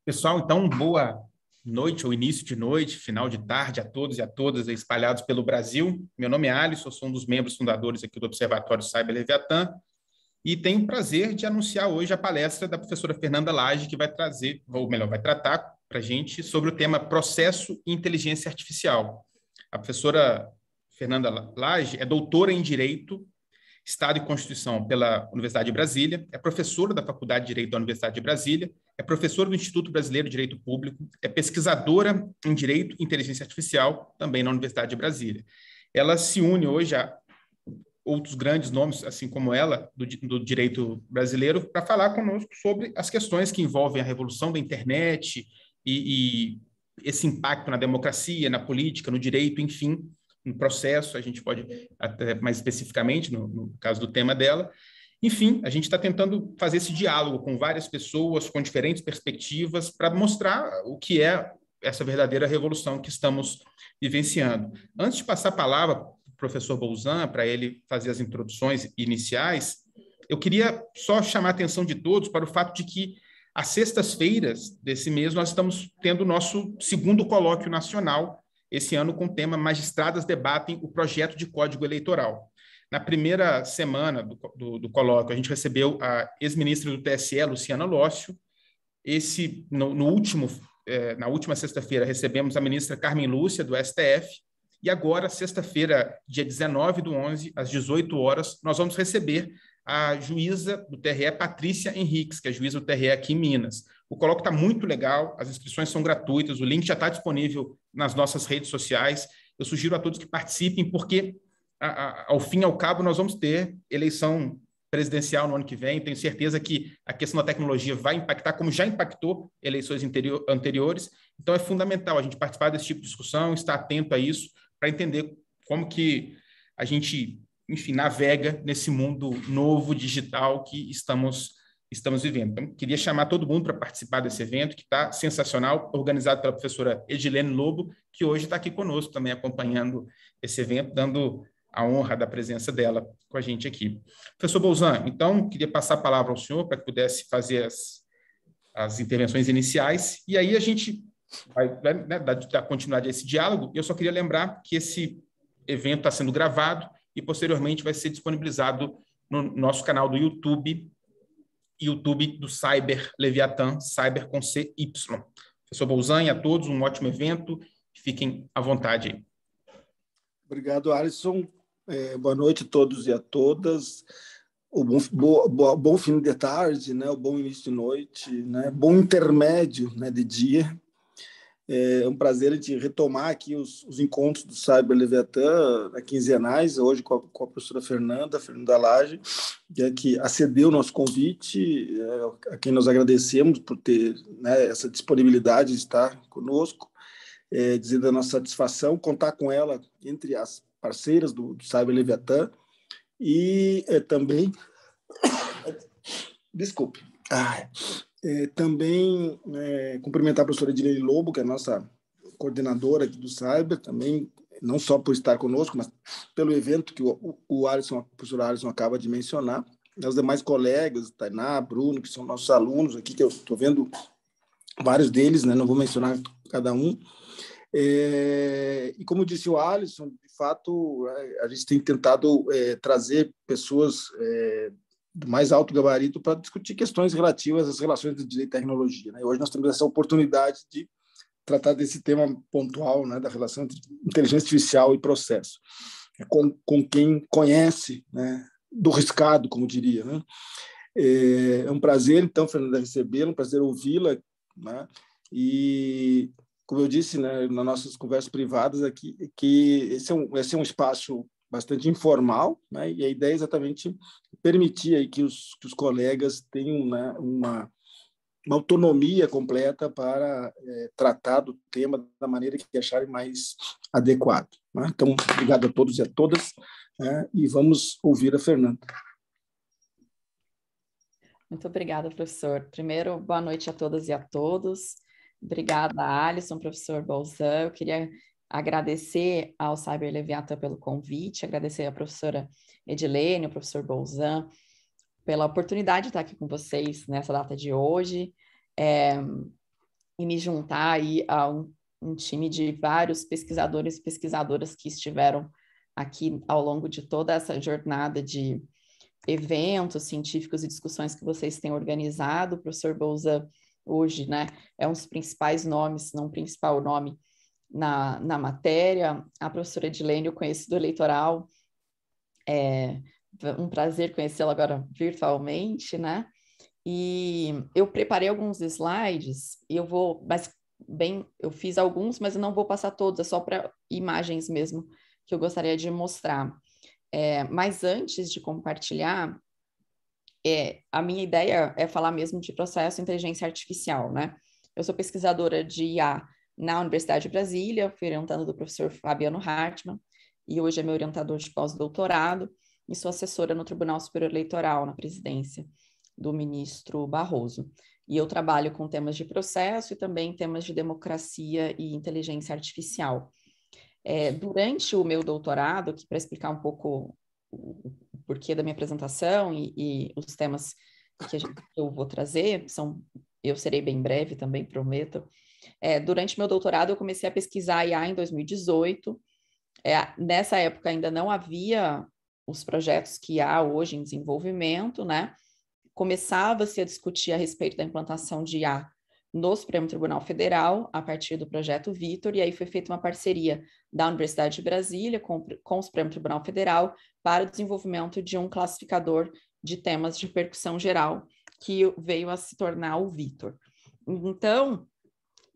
Pessoal, então, boa noite ou início de noite, final de tarde a todos e a todas espalhados pelo Brasil. Meu nome é Alisson, sou um dos membros fundadores aqui do Observatório Cyber Leviatã e tenho o prazer de anunciar hoje a palestra da professora Fernanda Lage, que vai trazer, ou melhor, vai tratar para a gente sobre o tema Processo e Inteligência Artificial. A professora Fernanda Lage é doutora em Direito, Estado e Constituição pela Universidade de Brasília, é professora da Faculdade de Direito da Universidade de Brasília, é professora do Instituto Brasileiro de Direito Público, é pesquisadora em Direito e Inteligência Artificial, também na Universidade de Brasília. Ela se une hoje a outros grandes nomes, assim como ela, do direito brasileiro, para falar conosco sobre as questões que envolvem a revolução da internet e esse impacto na democracia, na política, no direito, enfim, no processo, a gente pode, até mais especificamente, no caso do tema dela. Enfim, a gente está tentando fazer esse diálogo com várias pessoas, com diferentes perspectivas, para mostrar o que é essa verdadeira revolução que estamos vivenciando. Antes de passar a palavra para o professor Bolzan, para ele fazer as introduções iniciais, eu queria só chamar a atenção de todos para o fato de que, às sextas-feiras desse mês, nós estamos tendo o nosso segundo colóquio nacional, esse ano com o tema Magistradas debatem o projeto de Código Eleitoral. Na primeira semana do colóquio, a gente recebeu a ex-ministra do TSE, Luciana Lócio. Na última sexta-feira, recebemos a ministra Carmen Lúcia, do STF. E agora, sexta-feira, dia 19/11, às 18 horas, nós vamos receber a juíza do TRE, Patrícia Henriques, que é juíza do TRE aqui em Minas. O colóquio está muito legal, as inscrições são gratuitas, o link já está disponível nas nossas redes sociais. Eu sugiro a todos que participem, porque, ao fim e ao cabo, nós vamos ter eleição presidencial no ano que vem. Tenho certeza que a questão da tecnologia vai impactar, como já impactou eleições anteriores. Então, é fundamental a gente participar desse tipo de discussão, estar atento a isso, para entender como que a gente, enfim, navega nesse mundo novo, digital, que estamos vivendo. Então, queria chamar todo mundo para participar desse evento, que está sensacional, organizado pela professora Edilene Lobo, que hoje está aqui conosco também, acompanhando esse evento, dando a honra da presença dela com a gente aqui. Professor Bolzan, então, queria passar a palavra ao senhor para que pudesse fazer as intervenções iniciais, e aí a gente vai, né, dar continuidade a esse diálogo. Eu só queria lembrar que esse evento está sendo gravado e, posteriormente, vai ser disponibilizado no nosso canal do YouTube do Cyber Leviatã, Cyber com CY. Professor Bolzan, e a todos, um ótimo evento. Fiquem à vontade aí. Obrigado, Alisson. Boa noite a todos e a todas. Bom fim de tarde, né? O bom início de noite, né? Bom intermédio, né, de dia. É um prazer a gente retomar aqui os encontros do Cyber Leviatã, quinzenais, hoje com a professora Fernanda Lage, que acedeu o nosso convite, a quem nós agradecemos por ter, né, essa disponibilidade de estar conosco, dizendo a nossa satisfação, contar com ela entre as parceiras do Cyber Leviatã e também... Desculpe. Também cumprimentar a professora Edilene Lobo, que é a nossa coordenadora aqui do Cyber, também, não só por estar conosco, mas pelo evento que o professor Alisson acaba de mencionar, e os demais colegas, Tainá, Bruno, que são nossos alunos aqui, que eu estou vendo vários deles, né, não vou mencionar cada um. E como disse o Alisson, de fato, a gente tem tentado trazer pessoas do mais alto gabarito para discutir questões relativas às relações de direito e tecnologia, né? Hoje nós temos essa oportunidade de tratar desse tema pontual, né, da relação entre inteligência artificial e processo, com quem conhece, né, do riscado, como diria, né? É um prazer, então, Fernanda, recebê-la, um prazer ouvi-la, né? E, como eu disse, né, nas nossas conversas privadas aqui, que esse é um espaço bastante informal, né? E a ideia é exatamente permitir aí que os colegas tenham, né, uma autonomia completa para tratar do tema da maneira que acharem mais adequado, né? Então, obrigado a todos e a todas, né? E vamos ouvir a Fernanda. Muito obrigada, professor. Primeiro, boa noite a todas e a todos. Obrigada, Alisson, professor Bolzan. Eu queria agradecer ao Cyber Leviatã pelo convite, agradecer à professora Edilene, ao professor Bolzan, pela oportunidade de estar aqui com vocês nessa data de hoje. e me juntar aí a um time de vários pesquisadores e pesquisadoras que estiveram aqui ao longo de toda essa jornada de eventos científicos e discussões que vocês têm organizado. O professor Bolzan hoje, né, é um dos principais nomes, se não o principal nome na matéria. A professora Edilene eu conheço do eleitoral, é um prazer conhecê-la agora virtualmente, né? E eu preparei alguns slides, e eu fiz alguns, mas eu não vou passar todos, é só para imagens mesmo que eu gostaria de mostrar. Mas antes de compartilhar, a minha ideia é falar mesmo de processo de inteligência artificial, né? Eu sou pesquisadora de IA na Universidade de Brasília, fui orientando do professor Fabiano Hartmann, e hoje é meu orientador de pós-doutorado, e sou assessora no Tribunal Superior Eleitoral, na presidência do ministro Barroso. E eu trabalho com temas de processo e também temas de democracia e inteligência artificial. Durante o meu doutorado, que para explicar um pouco o porquê da minha apresentação e os temas que eu vou trazer, eu serei bem breve também, prometo. Durante meu doutorado, eu comecei a pesquisar IA em 2018. Nessa época ainda não havia os projetos que há hoje em desenvolvimento, né? Começava-se a discutir a respeito da implantação de IA no Supremo Tribunal Federal, a partir do projeto Vitor, e aí foi feita uma parceria da Universidade de Brasília com o Supremo Tribunal Federal para o desenvolvimento de um classificador de temas de repercussão geral, que veio a se tornar o Vitor. Então,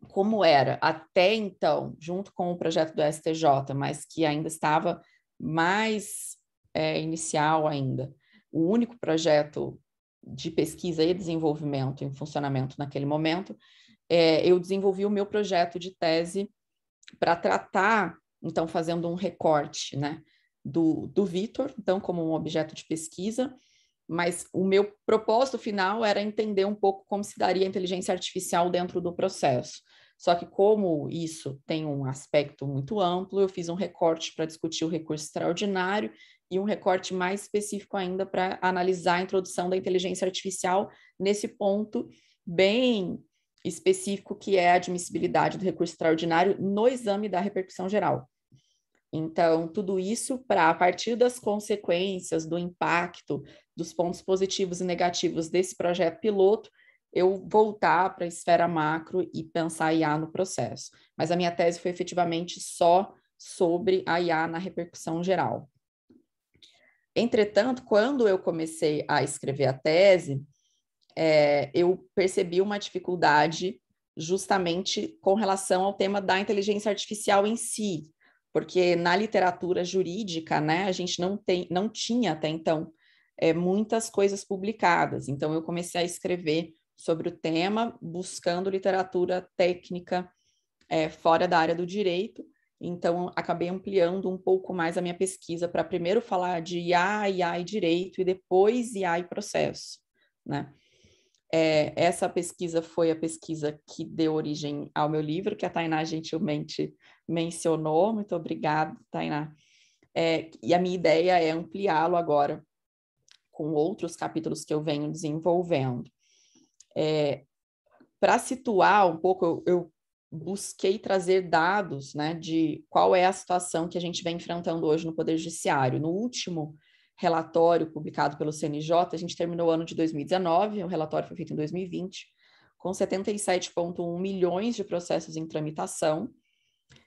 como era até então, junto com o projeto do STJ, mas que ainda estava mais inicial ainda, o único projeto de pesquisa e desenvolvimento em funcionamento naquele momento, eu desenvolvi o meu projeto de tese para tratar, então, fazendo um recorte, né, do Vitor, então, como um objeto de pesquisa, mas o meu propósito final era entender um pouco como se daria a inteligência artificial dentro do processo. Só que como isso tem um aspecto muito amplo, eu fiz um recorte para discutir o recurso extraordinário e um recorte mais específico ainda para analisar a introdução da inteligência artificial nesse ponto bem específico que é a admissibilidade do recurso extraordinário no exame da repercussão geral. Então, tudo isso para, a partir das consequências, do impacto, dos pontos positivos e negativos desse projeto piloto, eu voltar para a esfera macro e pensar IA no processo. Mas a minha tese foi efetivamente só sobre a IA na repercussão geral. Entretanto, quando eu comecei a escrever a tese, eu percebi uma dificuldade justamente com relação ao tema da inteligência artificial em si, porque na literatura jurídica, né, a gente não tinha até então muitas coisas publicadas. Então, eu comecei a escrever sobre o tema, buscando literatura técnica fora da área do direito. Então, acabei ampliando um pouco mais a minha pesquisa para primeiro falar de IA e direito, e depois IA e processo, né? Essa pesquisa foi a pesquisa que deu origem ao meu livro, que a Tainá gentilmente mencionou. Muito obrigada, Tainá. E a minha ideia é ampliá-lo agora com outros capítulos que eu venho desenvolvendo. Para situar um pouco, eu busquei trazer dados, né, de qual é a situação que a gente vem enfrentando hoje no Poder Judiciário. No último relatório publicado pelo CNJ, a gente terminou o ano de 2019, o relatório foi feito em 2020, com 77,1 milhões de processos em tramitação,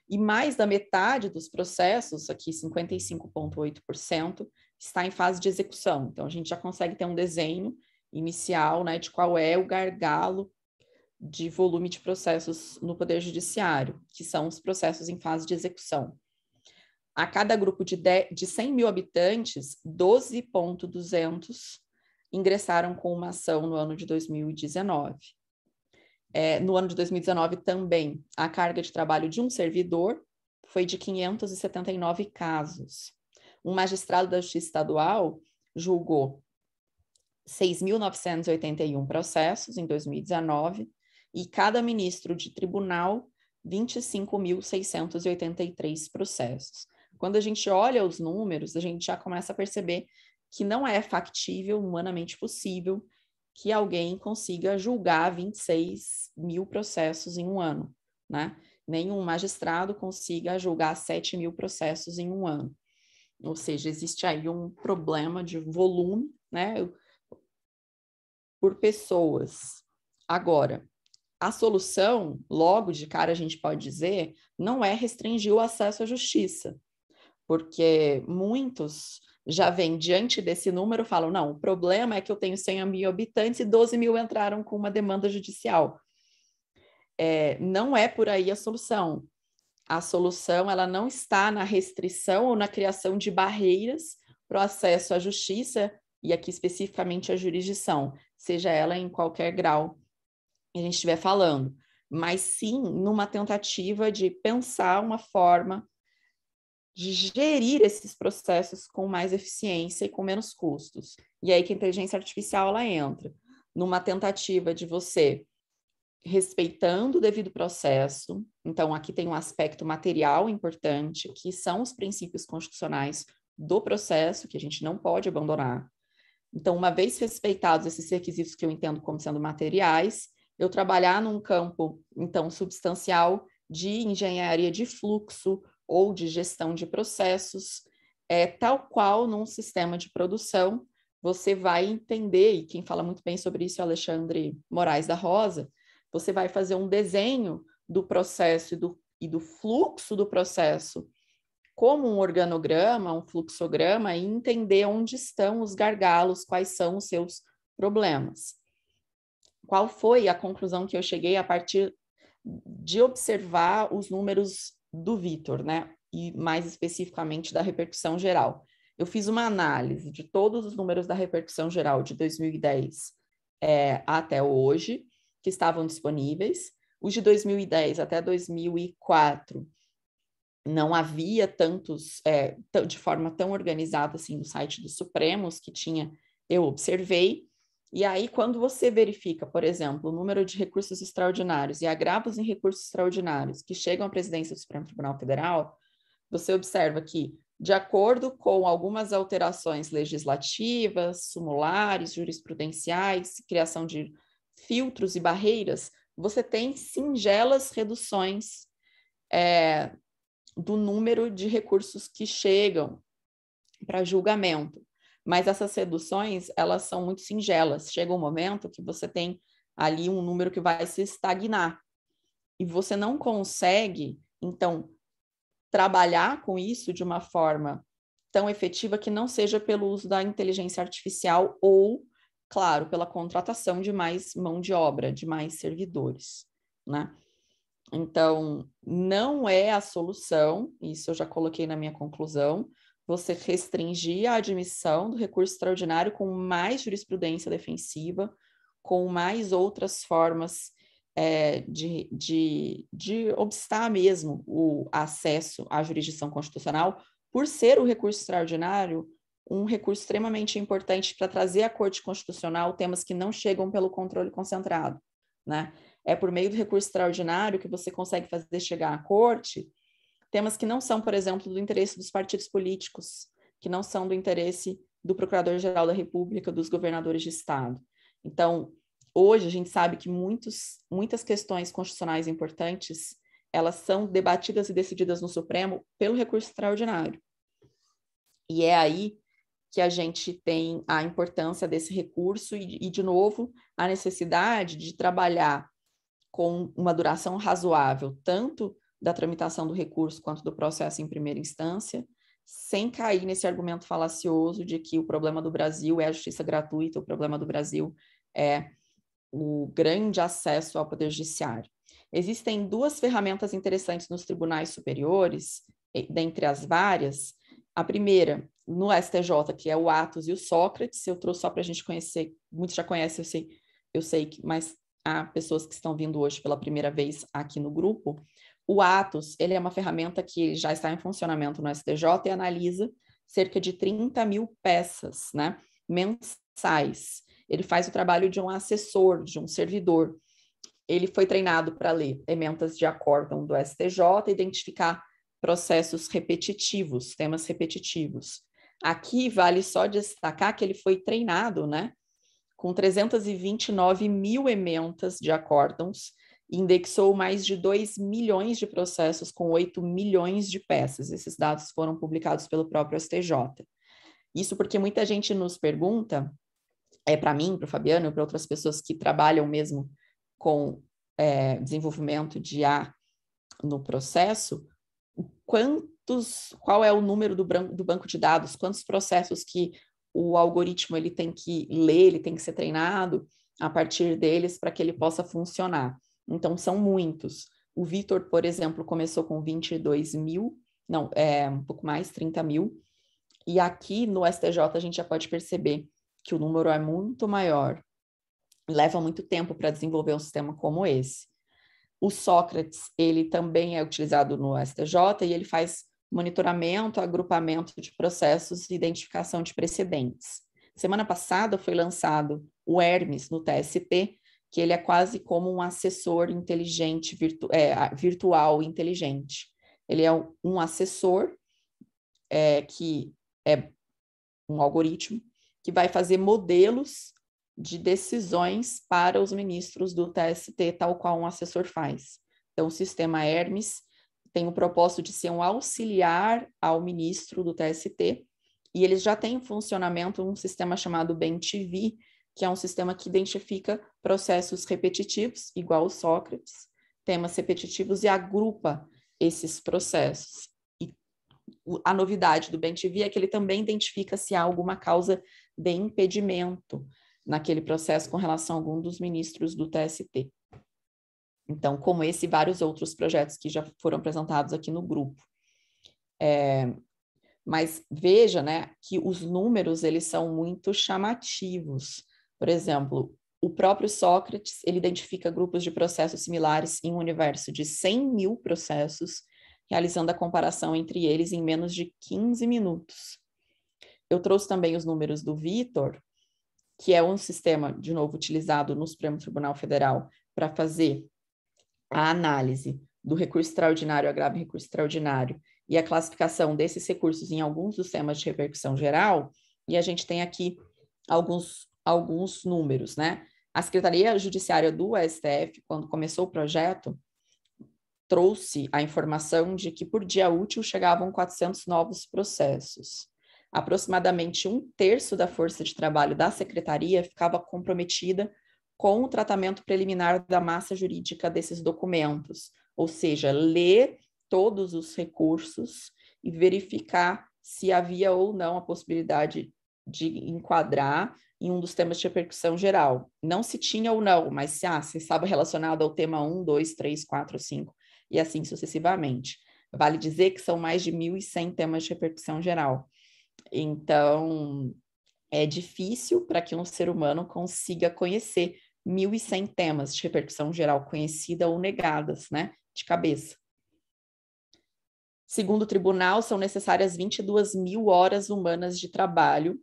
e mais da metade dos processos, aqui 55,8%, está em fase de execução. Então, a gente já consegue ter um desenho inicial, né, de qual é o gargalo de volume de processos no Poder Judiciário, que são os processos em fase de execução. A cada grupo de 100 mil habitantes, 12,200 ingressaram com uma ação no ano de 2019. No ano de 2019 também, a carga de trabalho de um servidor foi de 579 casos. Um magistrado da Justiça Estadual julgou 6.981 processos em 2019 e cada ministro de tribunal, 25.683 processos. Quando a gente olha os números, a gente já começa a perceber que não é factível, humanamente possível, que alguém consiga julgar 26 mil processos em um ano, né? Nenhum magistrado consiga julgar 7 mil processos em um ano. Ou seja, existe aí um problema de volume, né, por pessoas. Agora, a solução, logo de cara a gente pode dizer, não é restringir o acesso à justiça, porque muitos já vêm diante desse número e falam, não, o problema é que eu tenho 100 mil habitantes e 12 mil entraram com uma demanda judicial. Não é por aí a solução. A solução ela não está na restrição ou na criação de barreiras para o acesso à justiça, e aqui especificamente à jurisdição, seja ela em qualquer grau que a gente estiver falando, mas sim numa tentativa de pensar uma forma de gerir esses processos com mais eficiência e com menos custos. E aí que a inteligência artificial ela entra, numa tentativa de você, respeitando o devido processo, então aqui tem um aspecto material importante, que são os princípios constitucionais do processo, que a gente não pode abandonar. Então, uma vez respeitados esses requisitos que eu entendo como sendo materiais, eu trabalhar num campo, então, substancial de engenharia de fluxo ou de gestão de processos, tal qual num sistema de produção, você vai entender, e quem fala muito bem sobre isso é o Alexandre Moraes da Rosa, você vai fazer um desenho do processo e do fluxo do processo como um organograma, um fluxograma, e entender onde estão os gargalos, quais são os seus problemas. Qual foi a conclusão que eu cheguei a partir de observar os números do Vitor, né? E mais especificamente da repercussão geral. Eu fiz uma análise de todos os números da repercussão geral de 2010 até hoje, que estavam disponíveis. Os de 2010 até 2004 não havia tantos, de forma tão organizada assim no site dos Supremos, que tinha, eu observei. E aí, quando você verifica, por exemplo, o número de recursos extraordinários e agravos em recursos extraordinários que chegam à presidência do Supremo Tribunal Federal, você observa que, de acordo com algumas alterações legislativas, sumulares, jurisprudenciais, criação de filtros e barreiras, você tem singelas reduções do número de recursos que chegam para julgamento. Mas essas reduções, elas são muito singelas. Chega um momento que você tem ali um número que vai se estagnar. E você não consegue, então, trabalhar com isso de uma forma tão efetiva que não seja pelo uso da inteligência artificial ou, claro, pela contratação de mais mão de obra, de mais servidores, né? Então, não é a solução, isso eu já coloquei na minha conclusão, você restringir a admissão do recurso extraordinário com mais jurisprudência defensiva, com mais outras formas de obstar mesmo o acesso à jurisdição constitucional, por ser o recurso extraordinário um recurso extremamente importante para trazer à Corte Constitucional temas que não chegam pelo controle concentrado, né? É por meio do recurso extraordinário que você consegue fazer chegar à Corte temas que não são, por exemplo, do interesse dos partidos políticos, que não são do interesse do Procurador-Geral da República, dos governadores de Estado. Então, hoje a gente sabe que muitas questões constitucionais importantes, elas são debatidas e decididas no Supremo pelo recurso extraordinário. E é aí que a gente tem a importância desse recurso e de novo, a necessidade de trabalhar com uma duração razoável, tanto da tramitação do recurso quanto do processo em primeira instância, sem cair nesse argumento falacioso de que o problema do Brasil é a justiça gratuita, o problema do Brasil é o grande acesso ao Poder Judiciário. Existem duas ferramentas interessantes nos tribunais superiores, dentre as várias. A primeira, no STJ, que é o Atos e o Sócrates, eu trouxe só para a gente conhecer, muitos já conhecem, eu sei, mas há pessoas que estão vindo hoje pela primeira vez aqui no grupo. O Atos, ele é uma ferramenta que já está em funcionamento no STJ e analisa cerca de 30 mil peças, né, mensais. Ele faz o trabalho de um assessor, de um servidor. Ele foi treinado para ler emendas de acórdão do STJ e identificar processos repetitivos, temas repetitivos. Aqui vale só destacar que ele foi treinado, né, com 329 mil ementas de acórdãos, indexou mais de 2 milhões de processos com 8 milhões de peças. Esses dados foram publicados pelo próprio STJ. Isso porque muita gente nos pergunta, para mim, para o Fabiano, para outras pessoas que trabalham mesmo com desenvolvimento de IA no processo, qual é o número do banco de dados, quantos processos que o algoritmo ele tem que ler, ele tem que ser treinado a partir deles para que ele possa funcionar. Então, são muitos. O Vitor, por exemplo, começou com 22 mil, não, um pouco mais, 30 mil, e aqui no STJ a gente já pode perceber que o número é muito maior. Leva muito tempo para desenvolver um sistema como esse. O Sócrates, ele também é utilizado no STJ e ele faz monitoramento, agrupamento de processos e identificação de precedentes. Semana passada foi lançado o Hermes no TST, que ele é quase como um assessor inteligente, virtual inteligente. Ele é um assessor que é um algoritmo que vai fazer modelos de decisões para os ministros do TST, tal qual um assessor faz. Então, o sistema Hermes tem o propósito de ser um auxiliar ao ministro do TST, e eles já têm em funcionamento um sistema chamado BEM-TV, que é um sistema que identifica processos repetitivos, igual o Sócrates, temas repetitivos, e agrupa esses processos. E a novidade do BEM-TV é que ele também identifica se há alguma causa de impedimento naquele processo com relação a algum dos ministros do TST. Então, como esse e vários outros projetos que já foram apresentados aqui no grupo. Mas veja, né, que os números, eles são muito chamativos. Por exemplo, o próprio Sócrates, ele identifica grupos de processos similares em um universo de 100 mil processos, realizando a comparação entre eles em menos de 15 minutos. Eu trouxe também os números do Vitor, que é um sistema, de novo, utilizado no Supremo Tribunal Federal para fazer a análise do recurso extraordinário, agravo e recurso extraordinário, e a classificação desses recursos em alguns dos temas de repercussão geral, e a gente tem aqui alguns números, né? A Secretaria Judiciária do STF, quando começou o projeto, trouxe a informação de que por dia útil chegavam 400 novos processos. Aproximadamente 1/3 da força de trabalho da Secretaria ficava comprometida com o tratamento preliminar da massa jurídica desses documentos, ou seja, ler todos os recursos e verificar se havia ou não a possibilidade de enquadrar em um dos temas de repercussão geral. Não se tinha ou não, mas se estava relacionado ao tema 1, 2, 3, 4, 5, e assim sucessivamente. Vale dizer que são mais de 1.100 temas de repercussão geral. Então, é difícil para que um ser humano consiga conhecer 1.100 temas de repercussão geral conhecida ou negadas, né, de cabeça. Segundo o tribunal, são necessárias 22 mil horas humanas de trabalho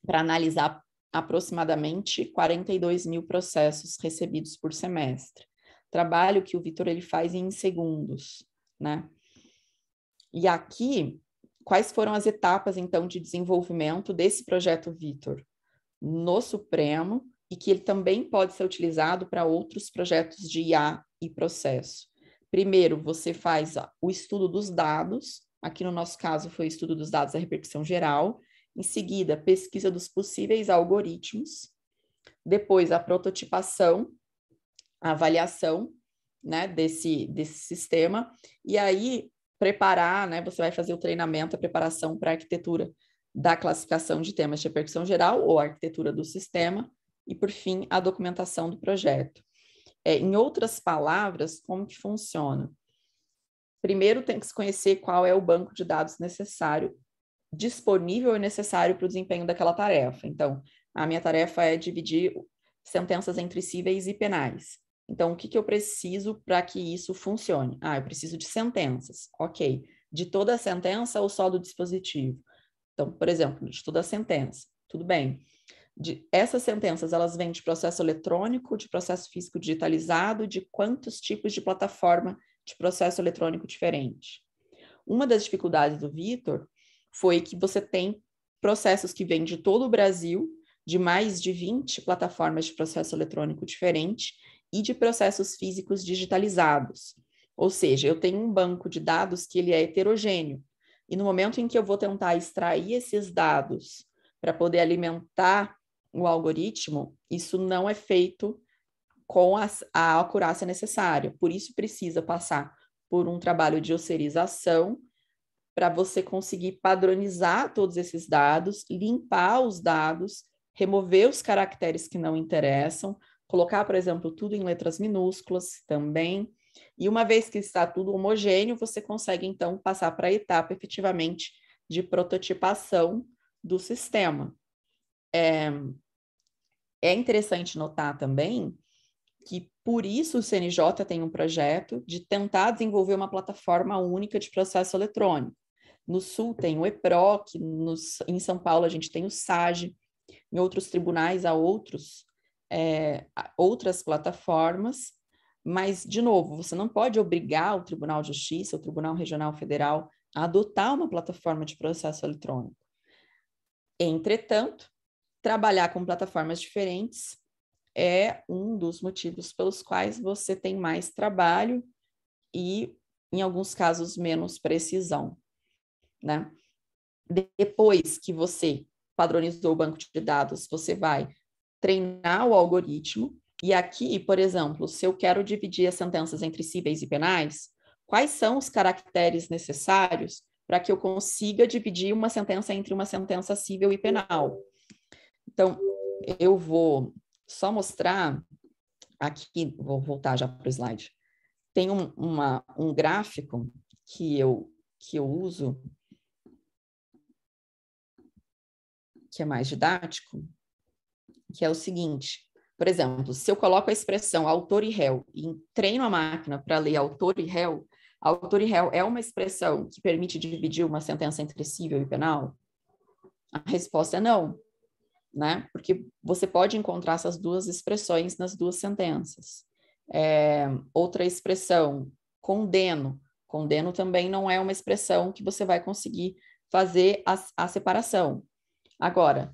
para analisar aproximadamente 42 mil processos recebidos por semestre. Trabalho que o Vitor ele faz em segundos, né? E aqui, quais foram as etapas, então, de desenvolvimento desse projeto Vitor no Supremo, e que ele também pode ser utilizado para outros projetos de IA e processo. Primeiro, você faz o estudo dos dados, aqui no nosso caso foi o estudo dos dados da repercussão geral, em seguida, pesquisa dos possíveis algoritmos, depois a prototipação, a avaliação, né, desse sistema, e aí preparar, né, você vai fazer o treinamento, a preparação para a arquitetura da classificação de temas de repercussão geral ou a arquitetura do sistema, e, por fim, a documentação do projeto. Em outras palavras, como que funciona? Primeiro, tem que se conhecer qual é o banco de dados necessário, disponível e necessário para o desempenho daquela tarefa. Então, a minha tarefa é dividir sentenças entre cíveis e penais. Então, o que eu preciso para que isso funcione? Eu preciso de sentenças. Ok. De toda a sentença ou só do dispositivo? Então, por exemplo, de toda a sentença. Tudo bem. Essas sentenças, elas vêm de processo eletrônico, de processo físico digitalizado, de quantos tipos de plataforma de processo eletrônico diferente. Uma das dificuldades do Vitor foi que você tem processos que vêm de todo o Brasil, de mais de 20 plataformas de processo eletrônico diferente e de processos físicos digitalizados. Ou seja, eu tenho um banco de dados que ele é heterogêneo. E no momento em que eu vou tentar extrair esses dados para poder alimentar o algoritmo, isso não é feito com a acurácia necessária. Por isso precisa passar por um trabalho de osserização para você conseguir padronizar todos esses dados, limpar os dados, remover os caracteres que não interessam, colocar, por exemplo, tudo em letras minúsculas também. E uma vez que está tudo homogêneo, você consegue, então, passar para a etapa, efetivamente, de prototipação do sistema. É interessante notar também que, por isso, o CNJ tem um projeto de tentar desenvolver uma plataforma única de processo eletrônico. No Sul tem o EPROC, em São Paulo a gente tem o SAGE, em outros tribunais há outras plataformas, mas, de novo, você não pode obrigar o Tribunal de Justiça, o Tribunal Regional Federal, a adotar uma plataforma de processo eletrônico. Entretanto, trabalhar com plataformas diferentes é um dos motivos pelos quais você tem mais trabalho e, em alguns casos, menos precisão, né? Depois que você padronizou o banco de dados, você vai treinar o algoritmo. E aqui, por exemplo, se eu quero dividir as sentenças entre cíveis e penais, quais são os caracteres necessários para que eu consiga dividir uma sentença entre uma sentença cível e penal? Então, eu vou só mostrar aqui, vou voltar já para o slide. Tem um gráfico que eu uso, que é mais didático, que é o seguinte: por exemplo, se eu coloco a expressão autor e réu e treino a máquina para ler autor e réu é uma expressão que permite dividir uma sentença entre cível e penal? A resposta é não, né? Porque você pode encontrar essas duas expressões nas duas sentenças. Outra expressão, condeno. Condeno também não é uma expressão que você vai conseguir fazer a separação. Agora,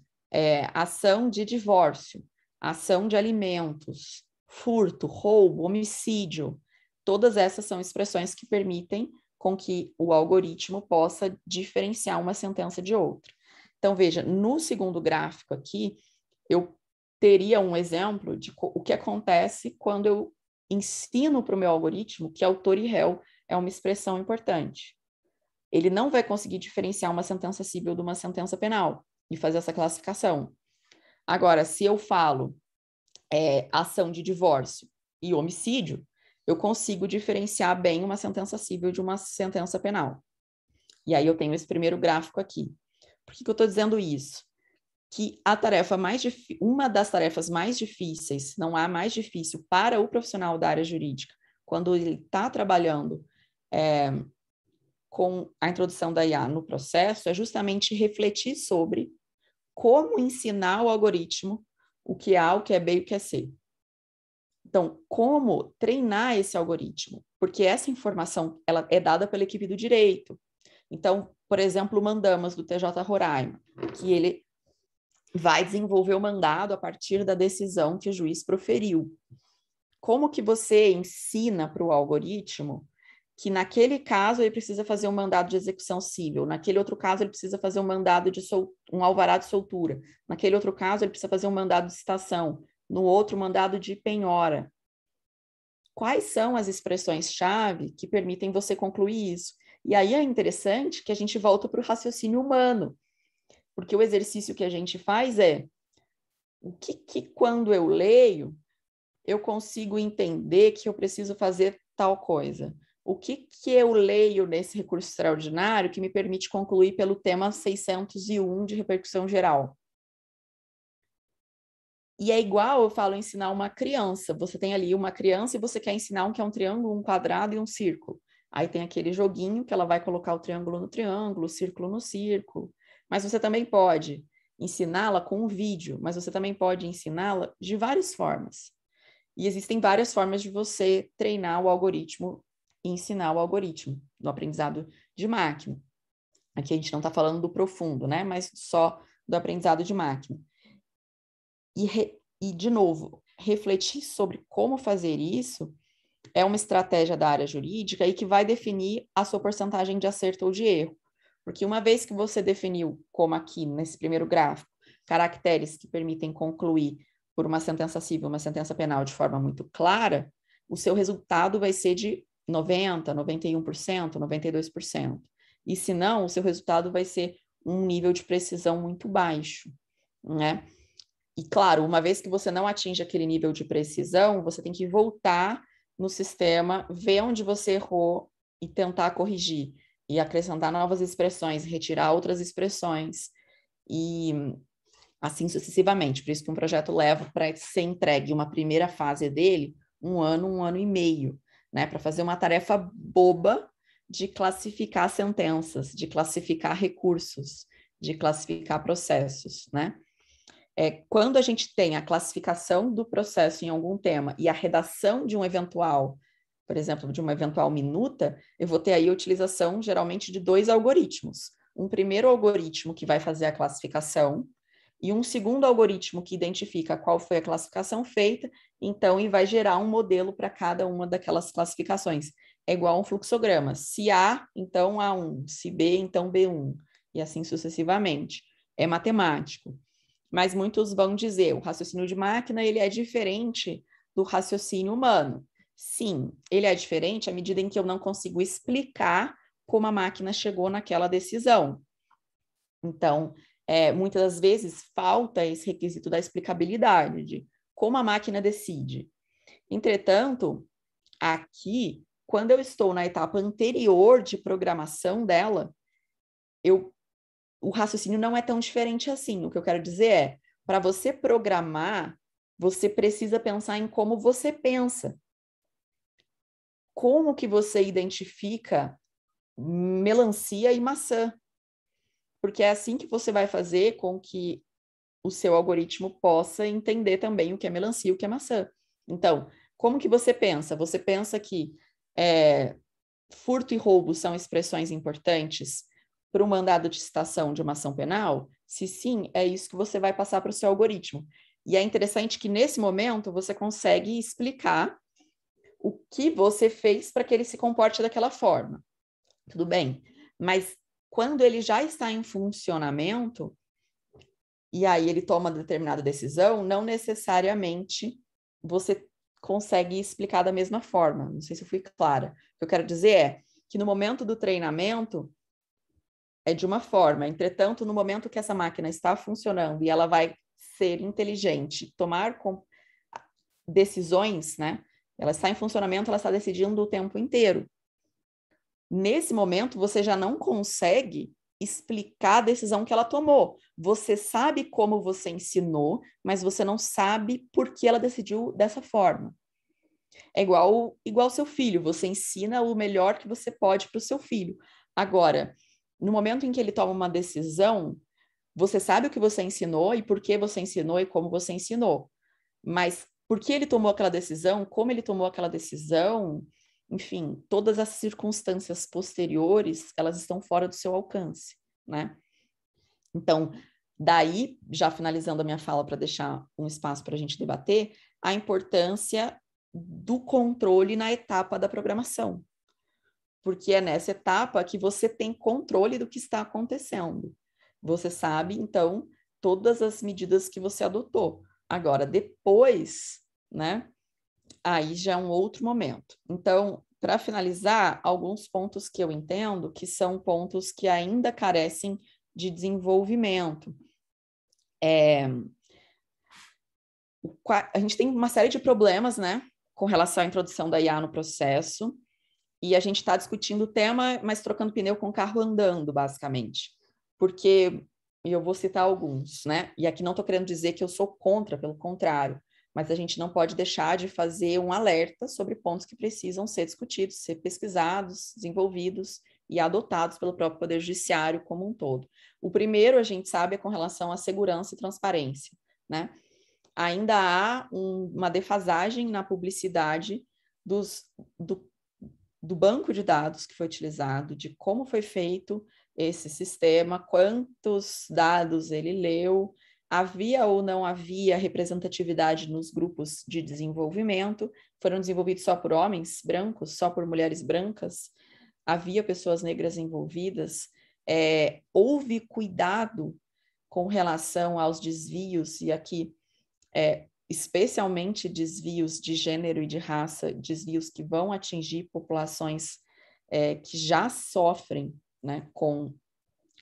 ação de divórcio, ação de alimentos, furto, roubo, homicídio, todas essas são expressões que permitem com que o algoritmo possa diferenciar uma sentença de outra. Então, veja, no segundo gráfico aqui, eu teria um exemplo de o que acontece quando eu ensino para o meu algoritmo que autor e réu é uma expressão importante. Ele não vai conseguir diferenciar uma sentença cível de uma sentença penal e fazer essa classificação. Agora, se eu falo ação de divórcio e homicídio, eu consigo diferenciar bem uma sentença cível de uma sentença penal. E aí eu tenho esse primeiro gráfico aqui. Por que eu estou dizendo isso? Que uma das tarefas mais difíceis, não há mais difícil para o profissional da área jurídica, quando ele está trabalhando com a introdução da IA no processo, é justamente refletir sobre como ensinar o algoritmo o que é A, o que é B e o que é C. Então, como treinar esse algoritmo? Porque essa informação ela é dada pela equipe do direito. Então, por exemplo, o mandamas do TJ Roraima, que ele vai desenvolver o mandado a partir da decisão que o juiz proferiu. Como que você ensina para o algoritmo que naquele caso ele precisa fazer um mandado de execução civil, naquele outro caso ele precisa fazer um mandado de um alvará de soltura, naquele outro caso ele precisa fazer um mandado de citação, no outro mandado de penhora? Quais são as expressões-chave que permitem você concluir isso? E aí é interessante que a gente volta para o raciocínio humano, porque o exercício que a gente faz é o que quando eu leio, eu consigo entender que eu preciso fazer tal coisa. O que eu leio nesse recurso extraordinário que me permite concluir pelo tema 601 de repercussão geral? E é igual, eu falo, ensinar uma criança. Você tem ali uma criança e você quer ensinar um que é um triângulo, um quadrado e um círculo. Aí tem aquele joguinho que ela vai colocar o triângulo no triângulo, o círculo no círculo. Mas você também pode ensiná-la com um vídeo, mas você também pode ensiná-la de várias formas. E existem várias formas de você treinar o algoritmo e ensinar o algoritmo no aprendizado de máquina. Aqui a gente não está falando do profundo, né? Mas só do aprendizado de máquina. E, de novo, refletir sobre como fazer isso é uma estratégia da área jurídica e que vai definir a sua porcentagem de acerto ou de erro. Porque uma vez que você definiu, como aqui nesse primeiro gráfico, caracteres que permitem concluir por uma sentença civil, uma sentença penal de forma muito clara, o seu resultado vai ser de 90%, 91%, 92%. E se não, o seu resultado vai ser um nível de precisão muito baixo, né? E claro, uma vez que você não atinge aquele nível de precisão, você tem que voltar no sistema, ver onde você errou e tentar corrigir, e acrescentar novas expressões, retirar outras expressões, e assim sucessivamente. Por isso que um projeto leva para ser entregue uma primeira fase dele, 1 ano e meio, né? Para fazer uma tarefa boba de classificar sentenças, de classificar recursos, de classificar processos, né? Quando a gente tem a classificação do processo em algum tema e a redação de um eventual, por exemplo, de uma eventual minuta, eu vou ter aí a utilização geralmente de 2 algoritmos. Um primeiro algoritmo que vai fazer a classificação e um segundo algoritmo que identifica qual foi a classificação feita, então, e vai gerar um modelo para cada uma daquelas classificações. É igual a um fluxograma. Se A, então A1. Se B, então B1. E assim sucessivamente. É matemático. Mas muitos vão dizer, o raciocínio de máquina, ele é diferente do raciocínio humano. Sim, ele é diferente à medida em que eu não consigo explicar como a máquina chegou naquela decisão. Então, muitas das vezes falta esse requisito da explicabilidade, de como a máquina decide. Entretanto, aqui, quando eu estou na etapa anterior de programação dela, o raciocínio não é tão diferente assim. O que eu quero dizer é, para você programar, você precisa pensar em como você pensa. Como que você identifica melancia e maçã? Porque é assim que você vai fazer com que o seu algoritmo possa entender também o que é melancia e o que é maçã. Então, como que você pensa? Você pensa que furto e roubo são expressões importantes para o mandado de citação de uma ação penal? Se sim, é isso que você vai passar para o seu algoritmo. E é interessante que, nesse momento, você consegue explicar o que você fez para que ele se comporte daquela forma. Tudo bem, mas quando ele já está em funcionamento, e aí ele toma determinada decisão, não necessariamente você consegue explicar da mesma forma. Não sei se eu fui clara. O que eu quero dizer é que no momento do treinamento é de uma forma, entretanto, no momento que essa máquina está funcionando e ela vai ser inteligente, tomar decisões, né? Ela está em funcionamento, ela está decidindo o tempo inteiro. Nesse momento, você já não consegue explicar a decisão que ela tomou. Você sabe como você ensinou, mas você não sabe por que ela decidiu dessa forma. É igual seu filho, você ensina o melhor que você pode para o seu filho. Agora, no momento em que ele toma uma decisão, você sabe o que você ensinou e por que você ensinou e como você ensinou. Mas por que ele tomou aquela decisão, como ele tomou aquela decisão, enfim, todas as circunstâncias posteriores, elas estão fora do seu alcance, né? Então, daí, já finalizando a minha fala para deixar um espaço para a gente debater, a importância do controle na etapa da programação. Porque é nessa etapa que você tem controle do que está acontecendo. Você sabe, então, todas as medidas que você adotou. Agora, depois, né, aí já é um outro momento. Então, para finalizar, alguns pontos que eu entendo que são pontos que ainda carecem de desenvolvimento. A gente tem uma série de problemas, né, com relação à introdução da IA no processo, e a gente está discutindo o tema, mas trocando pneu com o carro andando, basicamente. Porque, e eu vou citar alguns, né, e aqui não estou querendo dizer que eu sou contra, pelo contrário, mas a gente não pode deixar de fazer um alerta sobre pontos que precisam ser discutidos, ser pesquisados, desenvolvidos e adotados pelo próprio Poder Judiciário como um todo. O primeiro, a gente sabe, é com relação à segurança e transparência, né? Ainda há uma defasagem na publicidade do banco de dados que foi utilizado, de como foi feito esse sistema, quantos dados ele leu, havia ou não havia representatividade nos grupos de desenvolvimento, foram desenvolvidos só por homens brancos, só por mulheres brancas, havia pessoas negras envolvidas, houve cuidado com relação aos desvios, e aqui especialmente desvios de gênero e de raça, desvios que vão atingir populações que já sofrem, né, com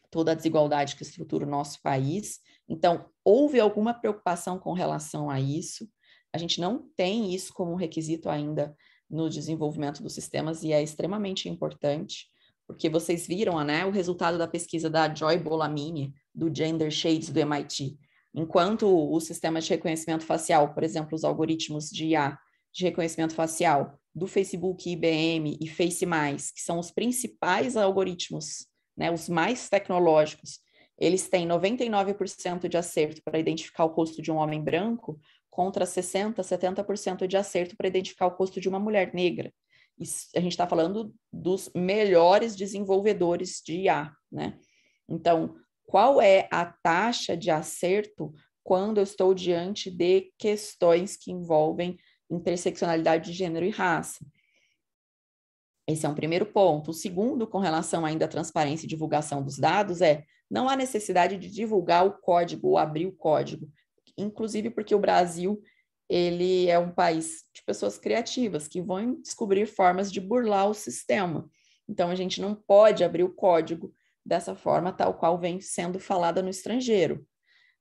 toda a desigualdade que estrutura o nosso país. Então, houve alguma preocupação com relação a isso. A gente não tem isso como um requisito ainda no desenvolvimento dos sistemas, e é extremamente importante, porque vocês viram, né, o resultado da pesquisa da Joy Bolamini, do Gender Shades do MIT. Enquanto o sistema de reconhecimento facial, por exemplo, os algoritmos de IA de reconhecimento facial do Facebook, IBM e Face+, que são os principais algoritmos, né, os mais tecnológicos, eles têm 99% de acerto para identificar o rosto de um homem branco, contra 60%, 70% de acerto para identificar o rosto de uma mulher negra. Isso, a gente está falando dos melhores desenvolvedores de IA, né? Então, qual é a taxa de acerto quando eu estou diante de questões que envolvem interseccionalidade de gênero e raça? Esse é um primeiro ponto. O segundo, com relação ainda à transparência e divulgação dos dados, não há necessidade de divulgar o código ou abrir o código, inclusive porque o Brasil ele é um país de pessoas criativas que vão descobrir formas de burlar o sistema. Então, a gente não pode abrir o código dessa forma tal qual vem sendo falada no estrangeiro.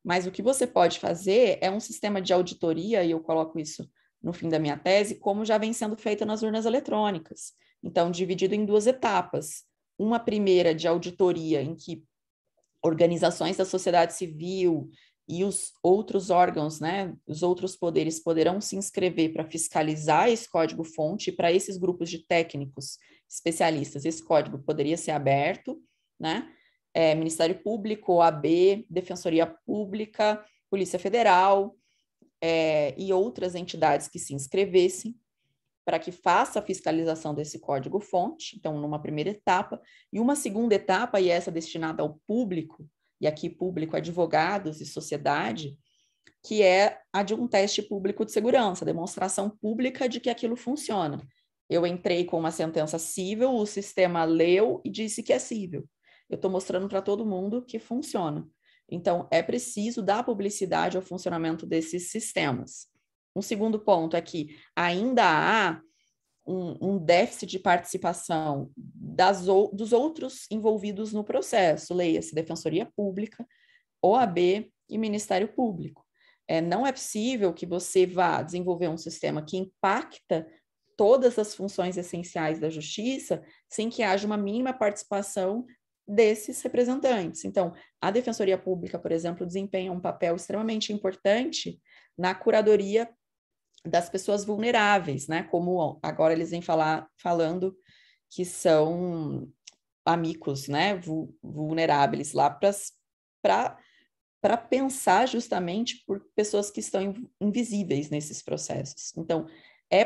Mas o que você pode fazer é um sistema de auditoria, e eu coloco isso no fim da minha tese, como já vem sendo feito nas urnas eletrônicas. Então, dividido em duas etapas. Uma primeira de auditoria, em que organizações da sociedade civil e os outros órgãos, né, os outros poderes poderão se inscrever para fiscalizar esse código-fonte, e para esses grupos de técnicos especialistas, esse código poderia ser aberto, né? Ministério Público, OAB, Defensoria Pública, Polícia Federal e outras entidades que se inscrevessem para que faça a fiscalização desse código-fonte, então, numa primeira etapa, e uma segunda etapa, e essa destinada ao público, e aqui público, advogados e sociedade, que é a de um teste público de segurança, demonstração pública de que aquilo funciona. Eu entrei com uma sentença cível, o sistema leu e disse que é cível. Eu estou mostrando para todo mundo que funciona. Então, é preciso dar publicidade ao funcionamento desses sistemas. Um segundo ponto é que ainda há um déficit de participação dos outros envolvidos no processo, leia-se Defensoria Pública, OAB e Ministério Público. Não é possível que você vá desenvolver um sistema que impacta todas as funções essenciais da justiça sem que haja uma mínima participação desses representantes. Então, a Defensoria Pública, por exemplo, desempenha um papel extremamente importante na curadoria das pessoas vulneráveis, né? Como agora eles vêm falando que são amigos, né? Vulneráveis lá para pensar justamente por pessoas que estão invisíveis nesses processos. Então,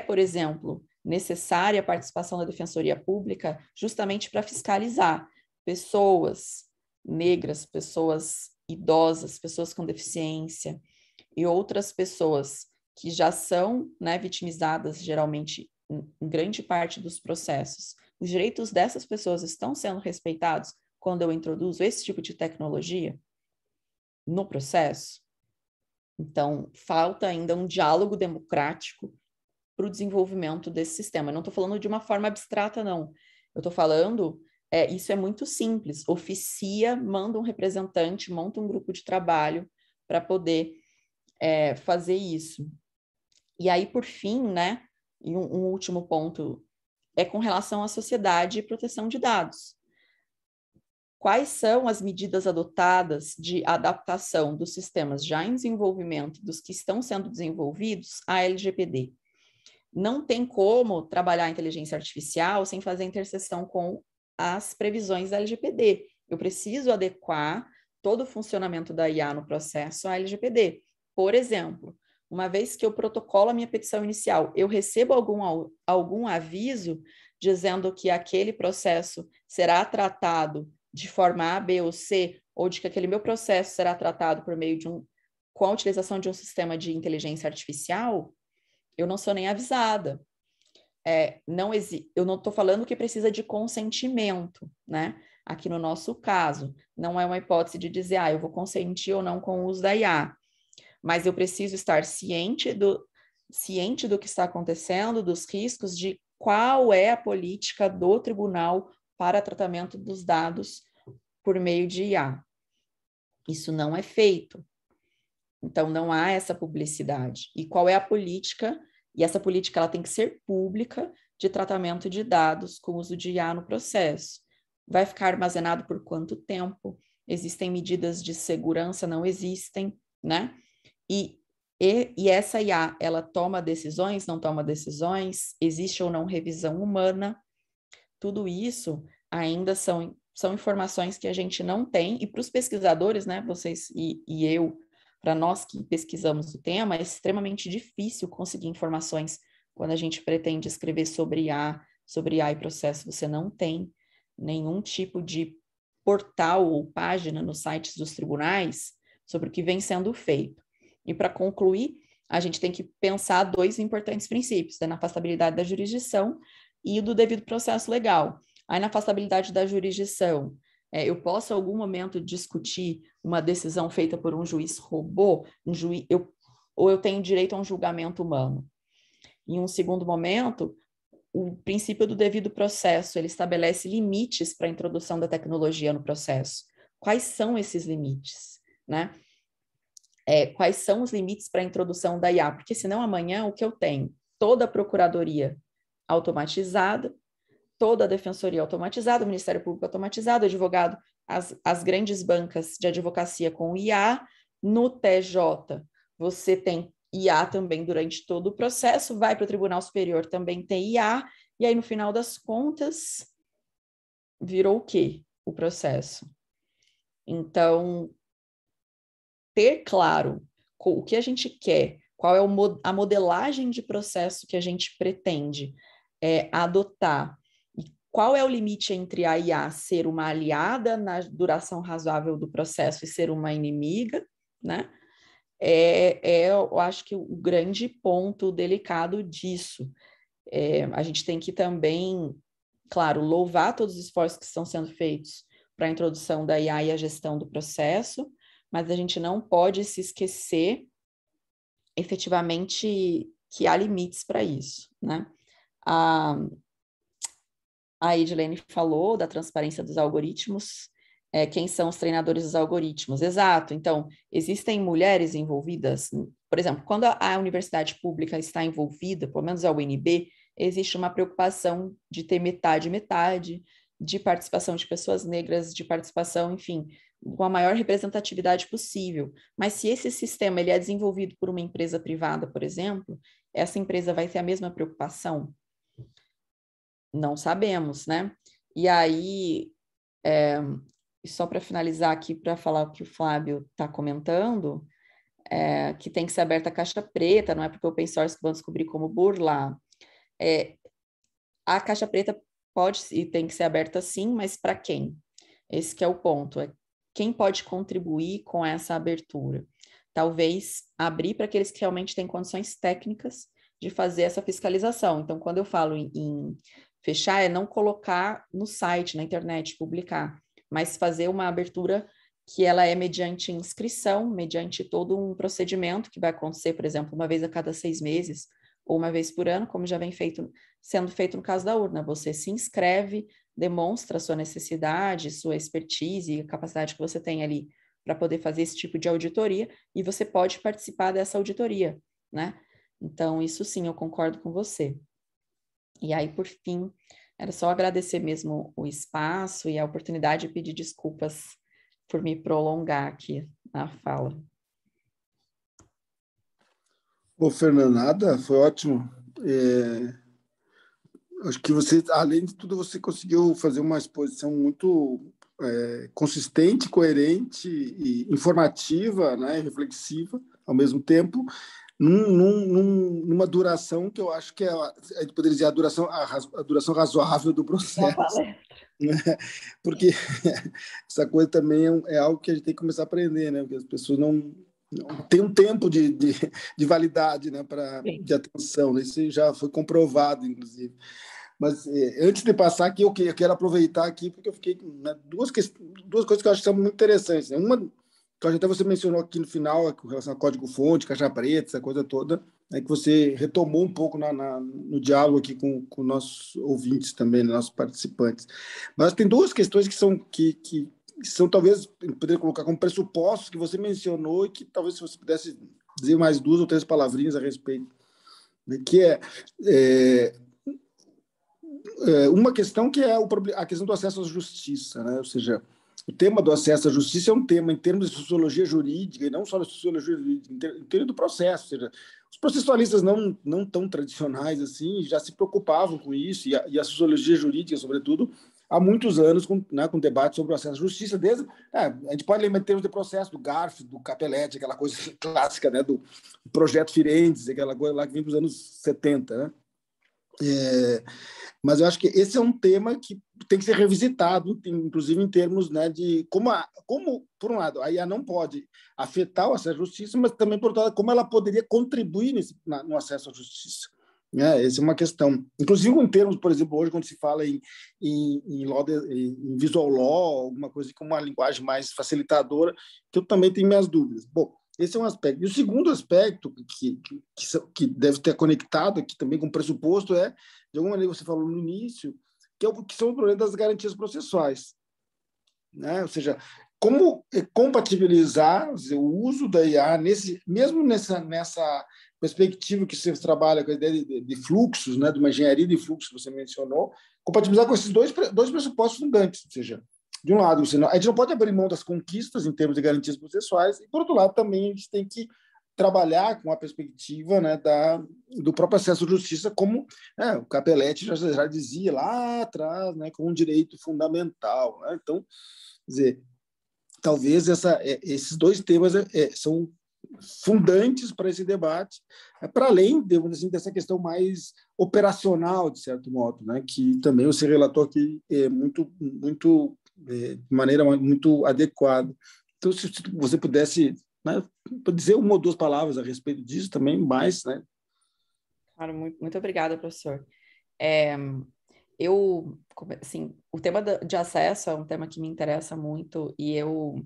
por exemplo, necessária a participação da Defensoria Pública justamente para fiscalizar pessoas negras, pessoas idosas, pessoas com deficiência e outras pessoas que já são, né, vitimizadas geralmente em grande parte dos processos. Os direitos dessas pessoas estão sendo respeitados quando eu introduzo esse tipo de tecnologia no processo? Então, falta ainda um diálogo democrático para o desenvolvimento desse sistema. Eu não estou falando de uma forma abstrata, não. Eu estou falando, isso é muito simples. Oficia, manda um representante, monta um grupo de trabalho para poder fazer isso. E aí, por fim, né, e um último ponto é com relação à sociedade e proteção de dados. Quais são as medidas adotadas de adaptação dos sistemas já em desenvolvimento, dos que estão sendo desenvolvidos, à LGPD? Não tem como trabalhar a inteligência artificial sem fazer interseção com as previsões da LGPD. Eu preciso adequar todo o funcionamento da IA no processo à LGPD. Por exemplo, uma vez que eu protocolo a minha petição inicial, eu recebo algum aviso dizendo que aquele processo será tratado de forma A, B ou C, ou de que aquele meu processo será tratado por meio de com a utilização de um sistema de inteligência artificial, eu não sou nem avisada. Eu não estou falando que precisa de consentimento, né? Aqui no nosso caso, não é uma hipótese de dizer, eu vou consentir ou não com o uso da IA, mas eu preciso estar ciente do que está acontecendo, dos riscos, de qual é a política do tribunal para tratamento dos dados por meio de IA. Isso não é feito. Então, não há essa publicidade. E qual é a política? E essa política ela tem que ser pública de tratamento de dados com uso de IA no processo. Vai ficar armazenado por quanto tempo? Existem medidas de segurança? Não existem, né? E essa IA, ela toma decisões, não toma decisões? Existe ou não revisão humana? Tudo isso ainda são informações que a gente não tem, e para os pesquisadores, né, vocês e eu, para nós que pesquisamos o tema, é extremamente difícil conseguir informações quando a gente pretende escrever sobre IA e processo. Você não tem nenhum tipo de portal ou página nos sites dos tribunais sobre o que vem sendo feito. E para concluir, a gente tem que pensar 2 importantes princípios, né, na afastabilidade da jurisdição e do devido processo legal. Aí, na afastabilidade da jurisdição, eu posso, em algum momento, discutir uma decisão feita por um juiz robô, ou eu tenho direito a um julgamento humano. Em um segundo momento, o princípio do devido processo, ele estabelece limites para a introdução da tecnologia no processo. Quais são esses limites, né? Quais são os limites para a introdução da IA? Porque senão amanhã o que eu tenho? Toda a procuradoria automatizada, toda a defensoria automatizada, o Ministério Público automatizado, advogado, as grandes bancas de advocacia com IA, no TJ você tem IA também durante todo o processo, vai para o Tribunal Superior, também tem IA, e aí no final das contas, virou o quê? O processo. Então, ter claro o que a gente quer, qual é a modelagem de processo que a gente pretende adotar, e qual é o limite entre a IA ser uma aliada na duração razoável do processo e ser uma inimiga, né? Eu acho que o grande ponto delicado disso. A gente tem que também, claro, louvar todos os esforços que estão sendo feitos para a introdução da IA e a gestão do processo, mas a gente não pode se esquecer efetivamente que há limites para isso, né? A Edilene falou da transparência dos algoritmos, quem são os treinadores dos algoritmos, exato, então, existem mulheres envolvidas, por exemplo, quando a universidade pública está envolvida, pelo menos a UNB, existe uma preocupação de ter metade, de participação de pessoas negras, de participação, enfim, com a maior representatividade possível. Mas se esse sistema ele é desenvolvido por uma empresa privada, por exemplo, essa empresa vai ter a mesma preocupação? Não sabemos, né? E aí, só para finalizar aqui, para falar o que o Flávio está comentando, que tem que ser aberta a caixa preta, não é porque o open source que vão descobrir como burlar. A caixa preta pode e tem que ser aberta sim, mas para quem? Esse que é o ponto, quem pode contribuir com essa abertura? Talvez abrir para aqueles que realmente têm condições técnicas de fazer essa fiscalização. Então, quando eu falo em fechar, é não colocar no site, na internet, publicar, mas fazer uma abertura que ela é mediante inscrição, mediante todo um procedimento que vai acontecer, por exemplo, uma vez a cada 6 meses, ou uma vez por ano, como já vem sendo feito no caso da urna. Você se inscreve, demonstra a sua necessidade, sua expertise e a capacidade que você tem ali para poder fazer esse tipo de auditoria, e você pode participar dessa auditoria, né? Então, isso sim, eu concordo com você. E aí, por fim, era só agradecer mesmo o espaço e a oportunidade de pedir desculpas por me prolongar aqui na fala. Ô, Fernanda, foi ótimo. Acho que você, além de tudo, você conseguiu fazer uma exposição muito consistente, coerente e informativa, né, reflexiva, ao mesmo tempo, numa duração que eu acho que a gente poderia dizer a duração razoável do processo. Né? Porque essa coisa também é algo que a gente tem que começar a aprender, né? Porque as pessoas tem um tempo de validade, né, de atenção. Isso já foi comprovado, inclusive. Mas antes de passar aqui, eu quero aproveitar aqui, porque eu fiquei né, duas coisas que eu acho que são muito interessantes. Uma, que até você mencionou aqui no final, com relação ao código-fonte, caixa preta, essa coisa toda, que você retomou um pouco no diálogo aqui com nossos ouvintes também, nossos participantes. Mas tem duas questões que são talvez, poderia colocar como pressupostos que você mencionou e que talvez se você pudesse dizer mais 2 ou 3 palavrinhas a respeito, né, que uma questão que é a questão do acesso à justiça, né? Ou seja, o tema do acesso à justiça é um tema em termos de sociologia jurídica, e não só da sociologia jurídica, em termos do processo. Ou seja, os processualistas não tão tradicionais assim já se preocupavam com isso, e a sociologia jurídica, sobretudo, há muitos anos com debate sobre o acesso à justiça. A gente pode lembrar em termos de processo do Garfi, do Capelletti, aquela coisa clássica, né, do projeto Firenze, aquela coisa lá que vem dos anos 70, né? Mas eu acho que esse é um tema que tem que ser revisitado, inclusive em termos, né, de como, por um lado, a IA não pode afetar o acesso à justiça, mas também, por outro lado, como ela poderia contribuir no acesso à justiça. Essa é uma questão. Inclusive, em termos, por exemplo, hoje, quando se fala em visual law, alguma coisa com uma linguagem mais facilitadora, que eu também tenho minhas dúvidas. Bom, esse é um aspecto. E o segundo aspecto que deve ter conectado aqui também com o pressuposto de alguma maneira, você falou no início, que são o problema das garantias processuais. Né? Ou seja, como compatibilizar o uso da IA, mesmo nessa perspectiva que você trabalha com a ideia de fluxos, né, de uma engenharia de fluxos que você mencionou, compatibilizar com esses dois pressupostos fundantes. Ou seja, de um lado, a gente não pode abrir mão das conquistas em termos de garantias processuais, e, por outro lado, também a gente tem que trabalhar com a perspectiva, né, do próprio acesso à justiça, como o Capelletti já dizia lá atrás, né, como um direito fundamental. Né? Então, quer dizer, talvez esses dois temas são fundantes para esse debate, para além dessa questão mais operacional, de certo modo, né, que também você relatou aqui de maneira muito adequada. Então, se você pudesse, né, dizer 1 ou 2 palavras a respeito disso também, mais, né? Claro, muito obrigada, professor. Assim, o tema de acesso é um tema que me interessa muito, e eu,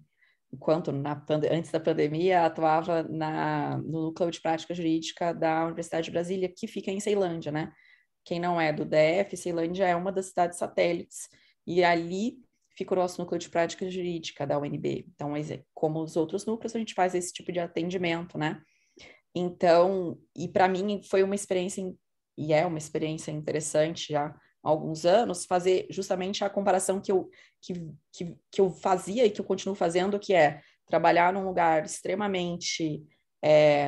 antes da pandemia, atuava no Núcleo de Prática Jurídica da Universidade de Brasília, que fica em Ceilândia, né? Quem não é do DF, Ceilândia é uma das cidades satélites, e ali fica o nosso Núcleo de Prática Jurídica da UNB. Então, como os outros núcleos, a gente faz esse tipo de atendimento, né? Então, e para mim foi uma experiência, e é uma experiência interessante já há alguns anos, fazer justamente a comparação que eu fazia e que eu continuo fazendo, que é trabalhar num lugar extremamente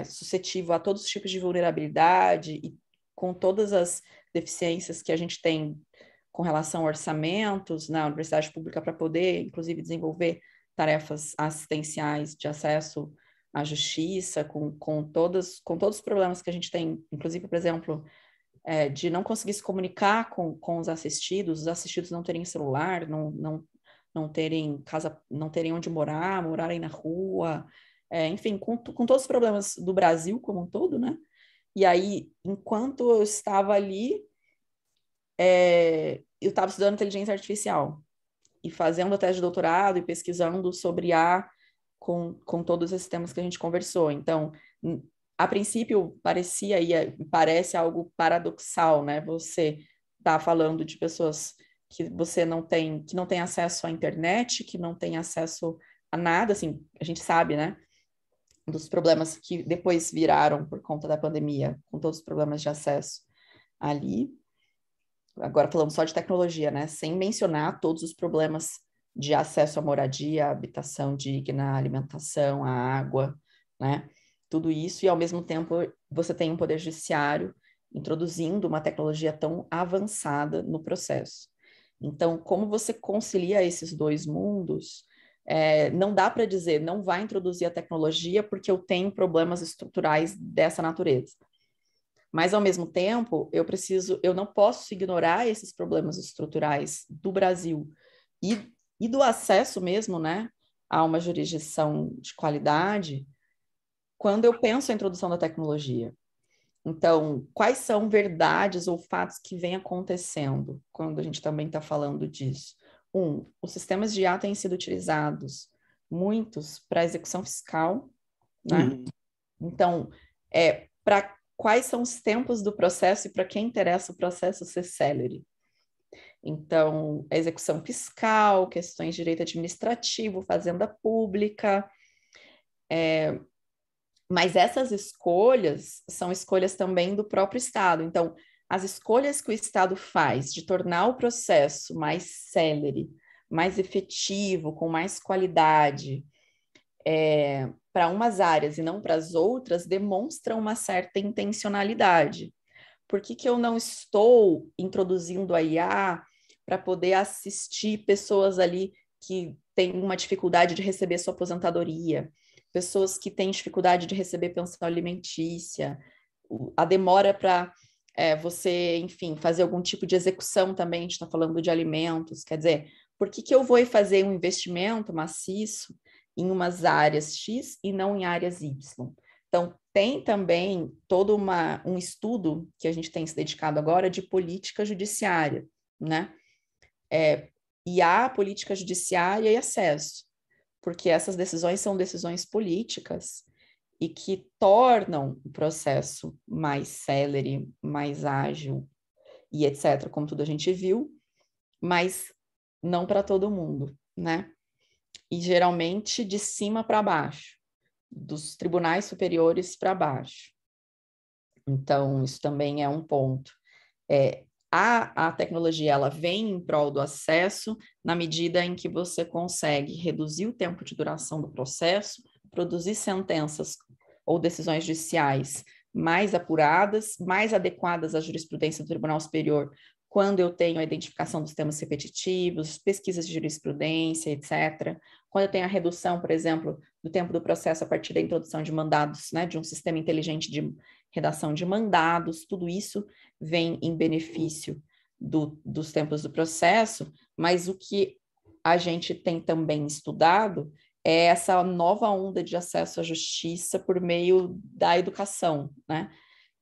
suscetível a todos os tipos de vulnerabilidade e com todas as deficiências que a gente tem com relação a orçamentos na universidade pública para poder, inclusive, desenvolver tarefas assistenciais de acesso à justiça, com todos os problemas que a gente tem, inclusive, por exemplo, de não conseguir se comunicar com os assistidos não terem celular, não terem casa, não terem onde morarem na rua, enfim, com todos os problemas do Brasil como um todo, né? E aí, enquanto eu estava ali, eu estava estudando inteligência artificial e fazendo a tese de doutorado e pesquisando sobre IA com todos esses temas que a gente conversou. Então, a princípio, parece algo paradoxal, né? Você está falando de pessoas que não tem acesso à internet, que não tem acesso a nada, assim, a gente sabe, né? Dos problemas que depois viraram por conta da pandemia, com todos os problemas de acesso ali. Agora falamos só de tecnologia, né? Sem mencionar todos os problemas de acesso à moradia, à habitação digna, à alimentação, à água, né? Tudo isso, e ao mesmo tempo você tem um poder judiciário introduzindo uma tecnologia tão avançada no processo. Então, como você concilia esses dois mundos, não dá para dizer, não vai introduzir a tecnologia porque eu tenho problemas estruturais dessa natureza. Mas, ao mesmo tempo, eu não posso ignorar esses problemas estruturais do Brasil e do acesso mesmo, né, a uma jurisdição de qualidade, quando eu penso a introdução da tecnologia. Então, quais são verdades ou fatos que vêm acontecendo quando a gente também está falando disso? Os sistemas de IA têm sido utilizados, muitos, para execução fiscal, né? Então, para quais são os tempos do processo e para quem interessa o processo ser célere? Então, a execução fiscal, questões de direito administrativo, fazenda pública. Mas essas escolhas são escolhas também do próprio Estado. Então, as escolhas que o Estado faz de tornar o processo mais célere, mais efetivo, com mais qualidade, para umas áreas e não para as outras, demonstram uma certa intencionalidade. Por que eu não estou introduzindo a IA para poder assistir pessoas ali que têm uma dificuldade de receber sua aposentadoria, pessoas que têm dificuldade de receber pensão alimentícia, a demora para você, enfim, fazer algum tipo de execução também, a gente está falando de alimentos, quer dizer, por que eu vou fazer um investimento maciço em umas áreas X e não em áreas Y? Então, tem também todo um estudo que a gente tem se dedicado agora de política judiciária, né? E há política judiciária e acesso, porque essas decisões são decisões políticas e que tornam o processo mais célere, mais ágil e etc., como tudo a gente viu, mas não para todo mundo, né? E geralmente de cima para baixo, dos tribunais superiores para baixo. Então, isso também é um ponto. A tecnologia, ela vem em prol do acesso na medida em que você consegue reduzir o tempo de duração do processo, produzir sentenças ou decisões judiciais mais apuradas, mais adequadas à jurisprudência do Tribunal Superior, quando eu tenho a identificação dos temas repetitivos, pesquisas de jurisprudência, etc. Quando eu tenho a redução, por exemplo, do tempo do processo a partir da introdução de mandados, né, de um sistema inteligente de redação de mandados, tudo isso vem em benefício dos tempos do processo, mas o que a gente tem também estudado é essa nova onda de acesso à justiça por meio da educação, né?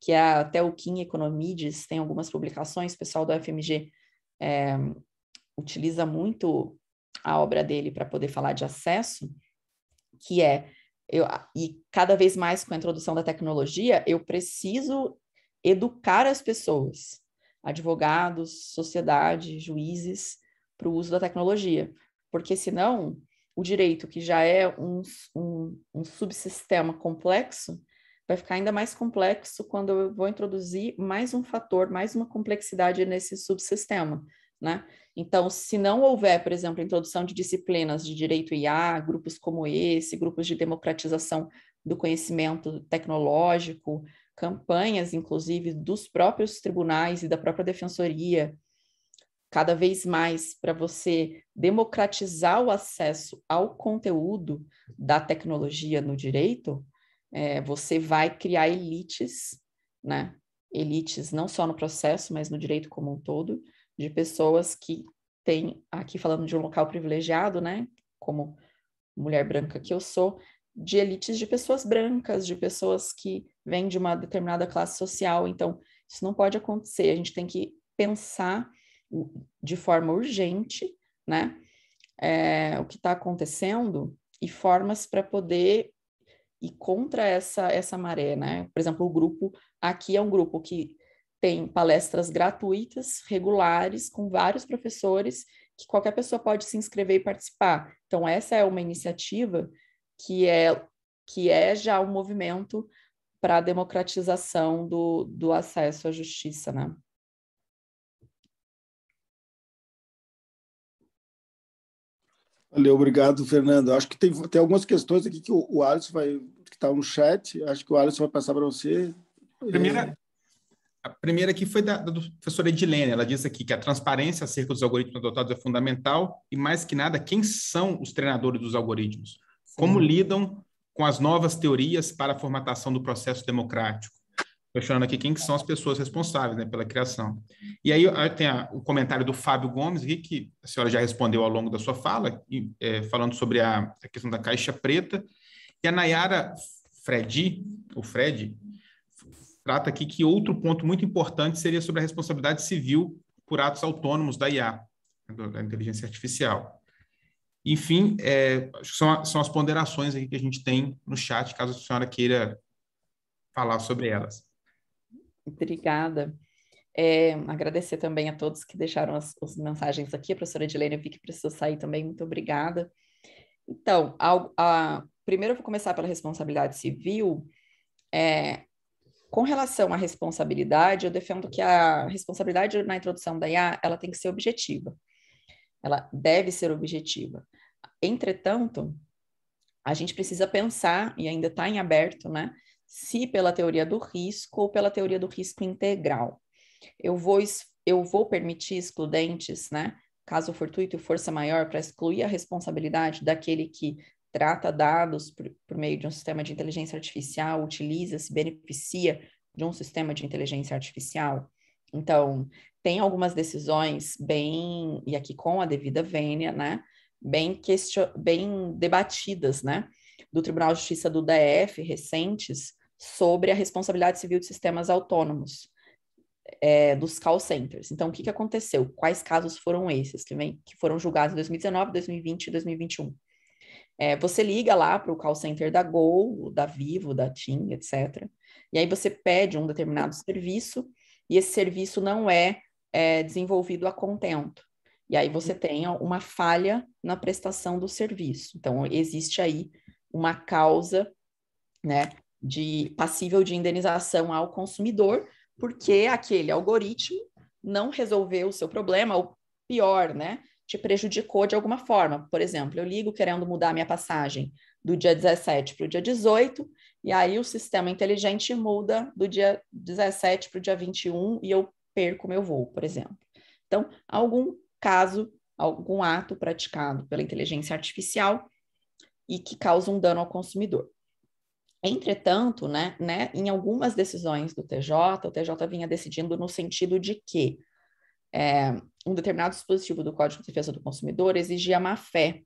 Que até o Kim Economides tem algumas publicações, o pessoal do FMG utiliza muito a obra dele para poder falar de acesso, que e cada vez mais com a introdução da tecnologia, eu preciso educar as pessoas, advogados, sociedade, juízes, para o uso da tecnologia, porque senão o direito, que já é um subsistema complexo, vai ficar ainda mais complexo quando eu vou introduzir mais um fator, mais uma complexidade nesse subsistema, né? Então, se não houver, por exemplo, a introdução de disciplinas de direito IA, grupos como esse, grupos de democratização do conhecimento tecnológico, campanhas, inclusive, dos próprios tribunais e da própria defensoria, cada vez mais para você democratizar o acesso ao conteúdo da tecnologia no direito, você vai criar elites, né? Elites não só no processo, mas no direito como um todo, de pessoas que têm, aqui falando de um local privilegiado, né? Como mulher branca que eu sou, de elites de pessoas brancas, de pessoas que vêm de uma determinada classe social. Então, isso não pode acontecer. A gente tem que pensar de forma urgente, né? O que está acontecendo e formas para poder ir contra essa maré, né? Por exemplo, o grupo aqui é um grupo que tem palestras gratuitas, regulares, com vários professores, que qualquer pessoa pode se inscrever e participar. Então, essa é uma iniciativa que é já um movimento para a democratização do acesso à justiça, né? Valeu, obrigado, Fernando. Acho que tem algumas questões aqui que o Alisson que está no chat, acho que o Alisson vai passar para você. A primeira aqui foi da professora Edilene. Ela diz aqui que a transparência acerca dos algoritmos adotados é fundamental e, mais que nada, quem são os treinadores dos algoritmos? Como lidam com as novas teorias para a formatação do processo democrático? Questionando aqui quem que são as pessoas responsáveis, né, pela criação. E aí tem o comentário do Fábio Gomes, aqui, que a senhora já respondeu ao longo da sua fala, falando sobre a questão da caixa preta. E a Nayara Fred, trata aqui que outro ponto muito importante seria sobre a responsabilidade civil por atos autônomos da IA, da inteligência artificial. Enfim, são as ponderações aqui que a gente tem no chat, caso a senhora queira falar sobre elas. Obrigada. Agradecer também a todos que deixaram as mensagens aqui. A professora Edilene, eu vi que precisou sair também. Muito obrigada. Então, primeiro eu vou começar pela responsabilidade civil. Com relação à responsabilidade, eu defendo que a responsabilidade na introdução da IA, ela tem que ser objetiva. Ela deve ser objetiva. Entretanto, a gente precisa pensar, e ainda está em aberto, né, se pela teoria do risco ou pela teoria do risco integral. Eu vou permitir excludentes, né, caso fortuito e força maior, para excluir a responsabilidade daquele que trata dados por meio de um sistema de inteligência artificial, utiliza, se beneficia de um sistema de inteligência artificial. Então, tem algumas decisões e aqui com a devida vênia, né, bem debatidas, né, do Tribunal de Justiça do DF, recentes, sobre a responsabilidade civil de sistemas autônomos, dos call centers. Então, o que aconteceu? Quais casos foram esses que foram julgados em 2019, 2020 e 2021? Você liga lá para o call center da Gol, da Vivo, da TIM, etc. E aí você pede um determinado serviço e esse serviço não é desenvolvido a contento. E aí você tem uma falha na prestação do serviço. Então, existe aí uma causa, né, passível de indenização ao consumidor, porque aquele algoritmo não resolveu o seu problema, ou pior, né, te prejudicou de alguma forma. Por exemplo, eu ligo querendo mudar minha passagem do dia 17 para o dia 18, e aí o sistema inteligente muda do dia 17 para o dia 21 e eu perco meu voo, por exemplo. Então, algum caso, algum ato praticado pela inteligência artificial e que causa um dano ao consumidor. Entretanto, né, em algumas decisões do TJ, o TJ vinha decidindo no sentido de que um determinado dispositivo do Código de Defesa do Consumidor exigia má-fé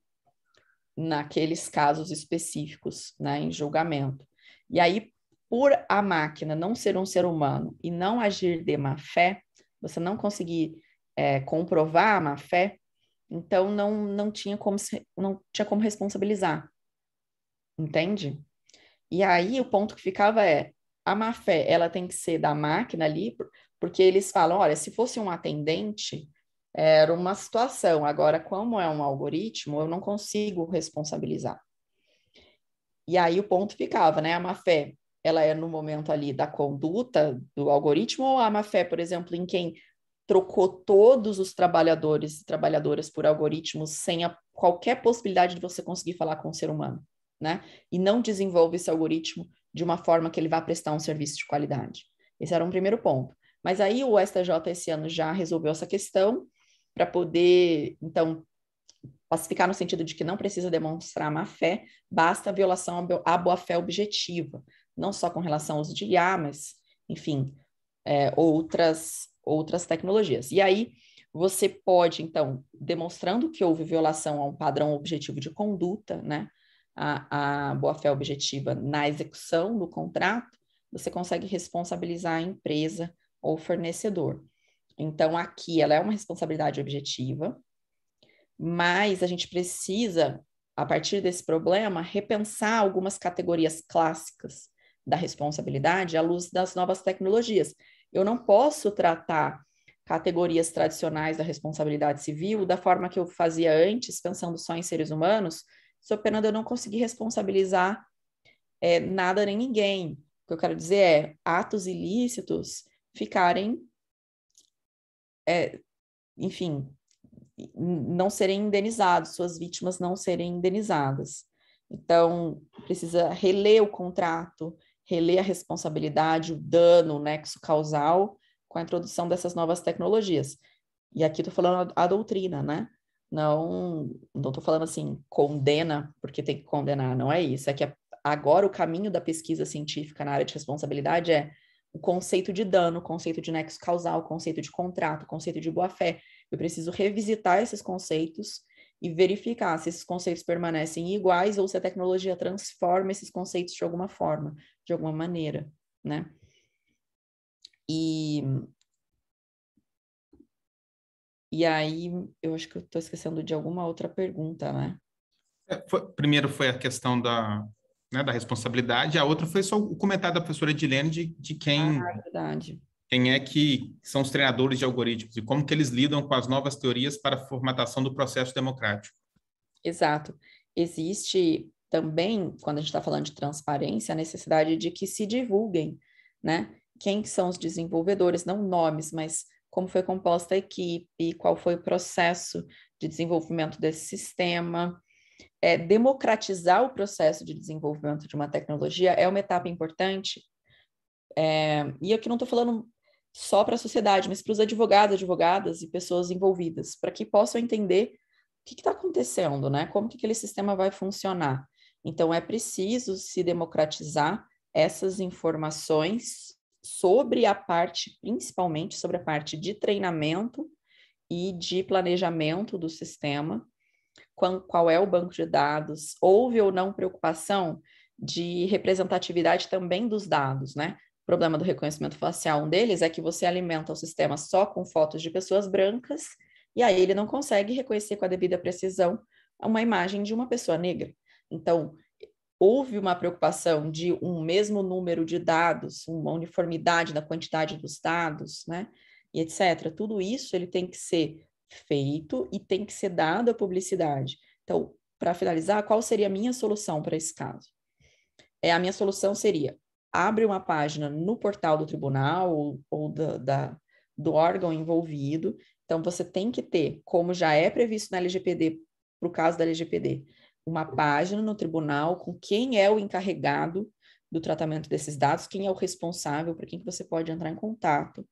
naqueles casos específicos, né, em julgamento. E aí, por a máquina não ser um ser humano e não agir de má-fé, você não conseguir comprovar a má-fé, então não tinha como responsabilizar. Entende? E aí o ponto que ficava a má-fé, ela tem que ser da máquina ali, porque eles falam, olha, se fosse um atendente, era uma situação, agora como é um algoritmo, eu não consigo responsabilizar. E aí o ponto ficava, né, a má-fé, ela é no momento ali da conduta do algoritmo, ou a má-fé, por exemplo, em quem trocou todos os trabalhadores e trabalhadoras por algoritmos sem qualquer possibilidade de você conseguir falar com o ser humano, né? E não desenvolve esse algoritmo de uma forma que ele vá prestar um serviço de qualidade. Esse era um primeiro ponto. Mas aí o STJ esse ano já resolveu essa questão para poder, então, pacificar no sentido de que não precisa demonstrar má-fé, basta a violação à boa-fé objetiva, não só com relação ao uso de IA, mas, enfim, outras tecnologias. E aí você pode, então, demonstrando que houve violação a um padrão objetivo de conduta, né, a boa-fé objetiva na execução do contrato, você consegue responsabilizar a empresa ou fornecedor. Então, aqui ela é uma responsabilidade objetiva, mas a gente precisa, a partir desse problema, repensar algumas categorias clássicas da responsabilidade à luz das novas tecnologias. Eu não posso tratar categorias tradicionais da responsabilidade civil da forma que eu fazia antes, pensando só em seres humanos, sob pena de eu não conseguir responsabilizar nada nem ninguém. O que eu quero dizer é atos ilícitos ficarem, enfim, não serem indenizados, suas vítimas não serem indenizadas. Então, precisa reler o contrato, reler a responsabilidade, o dano, o nexo causal, com a introdução dessas novas tecnologias. E aqui estou falando a doutrina, né? Não estou falando assim, condena porque tem que condenar, não é isso. É que agora o caminho da pesquisa científica na área de responsabilidade é o conceito de dano, o conceito de nexo causal, o conceito de contrato, o conceito de boa-fé. Eu preciso revisitar esses conceitos e verificar se esses conceitos permanecem iguais ou se a tecnologia transforma esses conceitos de alguma forma, de alguma maneira, né? E aí, eu acho que eu estou esquecendo de alguma outra pergunta, né? Primeiro foi a questão da responsabilidade, a outra foi só o comentário da professora Edilene de Verdade. quem é que são os treinadores de algoritmos e como que eles lidam com as novas teorias para a formatação do processo democrático. Exato. Existe também, quando a gente está falando de transparência, a necessidade de que se divulguem, né? Quem são os desenvolvedores, não nomes, mas como foi composta a equipe, qual foi o processo de desenvolvimento desse sistema. Democratizar o processo de desenvolvimento de uma tecnologia é uma etapa importante. E aqui não estou falando só para a sociedade, mas para os advogados, advogadas e pessoas envolvidas, para que possam entender o que está acontecendo, né? Como que aquele sistema vai funcionar. Então, é preciso se democratizar essas informações sobre a parte, principalmente sobre a parte de treinamento e de planejamento do sistema, qual é o banco de dados, houve ou não preocupação de representatividade também dos dados, né? O problema do reconhecimento facial, um deles é que você alimenta o sistema só com fotos de pessoas brancas, e aí ele não consegue reconhecer com a devida precisão uma imagem de uma pessoa negra. Então, houve uma preocupação de um mesmo número de dados, uma uniformidade na quantidade dos dados, né? E etc. Tudo isso ele tem que ser feito e tem que ser dado a publicidade. Então, para finalizar, qual seria a minha solução para esse caso? A minha solução seria: abre uma página no portal do tribunal ou do órgão envolvido. Então, você tem que ter, como já é previsto na LGPD, para o caso da LGPD, uma página no tribunal com quem é o encarregado do tratamento desses dados, quem é o responsável, para quem que você pode entrar em contato,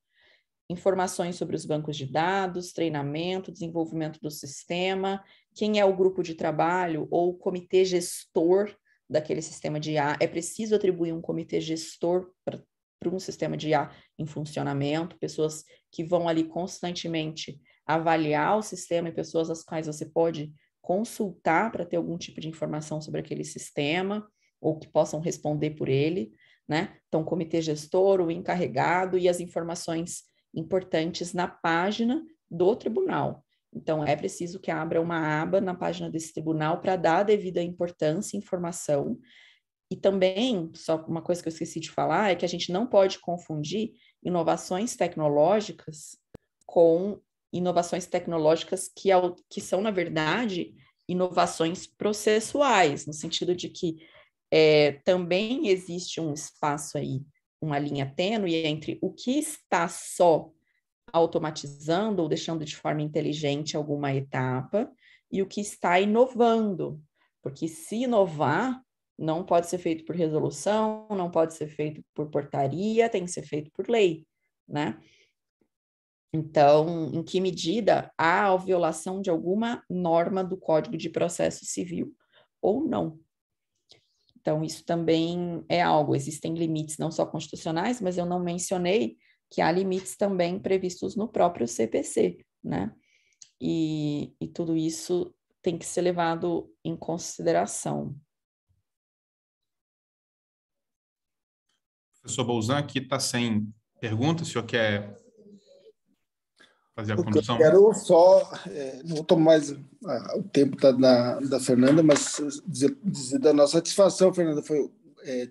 informações sobre os bancos de dados, treinamento, desenvolvimento do sistema, quem é o grupo de trabalho ou o comitê gestor daquele sistema de IA. É preciso atribuir um comitê gestor para um sistema de IA em funcionamento, pessoas que vão ali constantemente avaliar o sistema e pessoas às quais você pode consultar para ter algum tipo de informação sobre aquele sistema ou que possam responder por ele, né? Então, o comitê gestor, o encarregado e as informações importantes na página do tribunal. Então, é preciso que abra uma aba na página desse tribunal para dar a devida importância e informação. E também, só uma coisa que eu esqueci de falar, é que a gente não pode confundir inovações tecnológicas com inovações tecnológicas que são, na verdade, inovações processuais, no sentido de que também existe um espaço aí, uma linha tênue entre o que está só automatizando ou deixando de forma inteligente alguma etapa e o que está inovando, porque se inovar não pode ser feito por resolução, não pode ser feito por portaria, tem que ser feito por lei, né? Então, em que medida há a violação de alguma norma do Código de Processo Civil ou não? Então, isso também é algo. Existem limites não só constitucionais, mas eu não mencionei que há limites também previstos no próprio CPC, né? E tudo isso tem que ser levado em consideração. Professor Bolzan, aqui está sem pergunta, o senhor quer fazer a condução? Eu quero só, não vou tomar mais o tempo da Fernanda, mas dizer da nossa satisfação, Fernanda, foi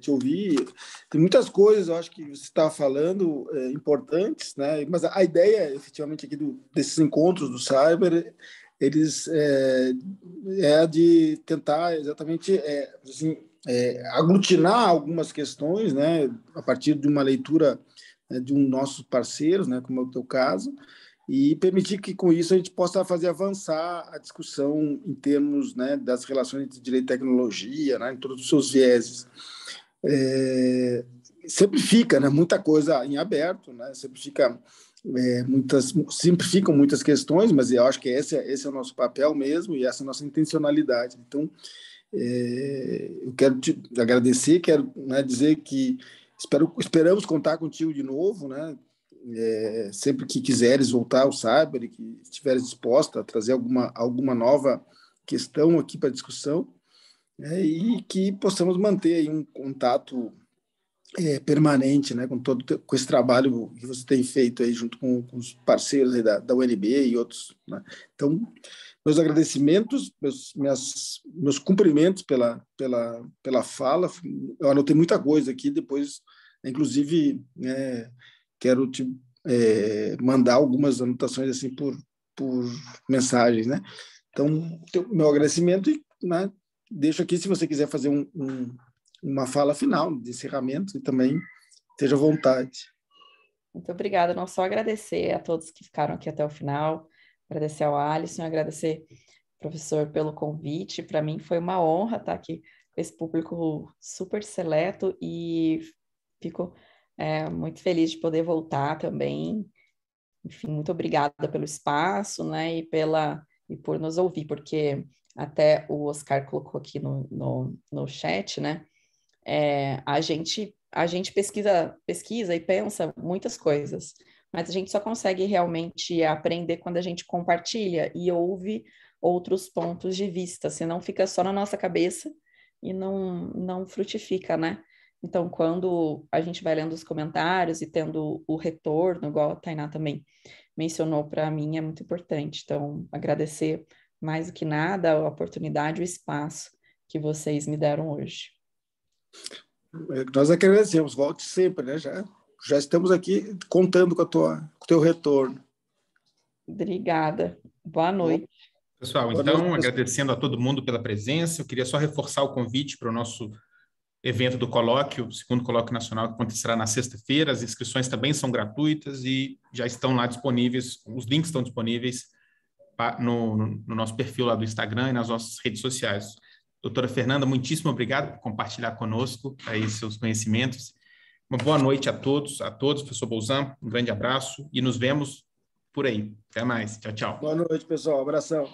te ouvir. Tem muitas coisas, eu acho que você estava falando, importantes, né? Mas a ideia, efetivamente, aqui desses encontros do Cyber, eles é de tentar exatamente assim, aglutinar algumas questões, né? A partir de uma leitura de um nossos parceiros, né? Como é o teu caso, e permitir que, com isso, a gente possa fazer avançar a discussão em termos, né, das relações entre direito e tecnologia, né, em todos os seus vieses. Sempre fica, né, muita coisa em aberto, né, sempre ficam muitas questões, mas eu acho que esse é o nosso papel mesmo e essa é a nossa intencionalidade. Então, eu quero te agradecer, quero, né, dizer que esperamos contar contigo de novo, né, sempre que quiseres voltar ao Cyber e que estiveres disposta a trazer alguma nova questão aqui para discussão, e que possamos manter aí um contato permanente, né, com esse trabalho que você tem feito aí junto com os parceiros aí da UNB e outros, né? Então, meus agradecimentos, meus cumprimentos pela fala. Eu anotei muita coisa aqui, depois, inclusive, quero te mandar algumas anotações assim por mensagens, né? Então, meu agradecimento, e, né, deixo aqui, se você quiser fazer uma fala final de encerramento, e também esteja à vontade. Muito obrigada. Não só agradecer a todos que ficaram aqui até o final, agradecer ao Alisson, agradecer ao professor pelo convite. Para mim foi uma honra estar aqui com esse público super seleto, e fico muito feliz de poder voltar também. Enfim, muito obrigada pelo espaço, né, e por nos ouvir, porque até o Oscar colocou aqui no chat, né, a gente pesquisa e pensa muitas coisas, mas a gente só consegue realmente aprender quando a gente compartilha e ouve outros pontos de vista, senão fica só na nossa cabeça e não frutifica, né? Então, quando a gente vai lendo os comentários e tendo o retorno, igual a Tainá também mencionou, para mim é muito importante. Então, agradecer mais do que nada a oportunidade, o espaço que vocês me deram hoje. Nós agradecemos, volte sempre, né? Já estamos aqui contando com o teu retorno. Obrigada. Boa noite. Pessoal, então, agradecendo a todo mundo pela presença, eu queria só reforçar o convite para o nosso evento do colóquio, o segundo colóquio nacional, que acontecerá na sexta-feira. As inscrições também são gratuitas e já estão lá disponíveis, os links estão disponíveis no nosso perfil lá do Instagram e nas nossas redes sociais. Doutora Fernanda, muitíssimo obrigado por compartilhar conosco aí seus conhecimentos. Uma boa noite a todos, professor Bolzan, um grande abraço e nos vemos por aí. Até mais. Tchau, tchau. Boa noite, pessoal. Abração.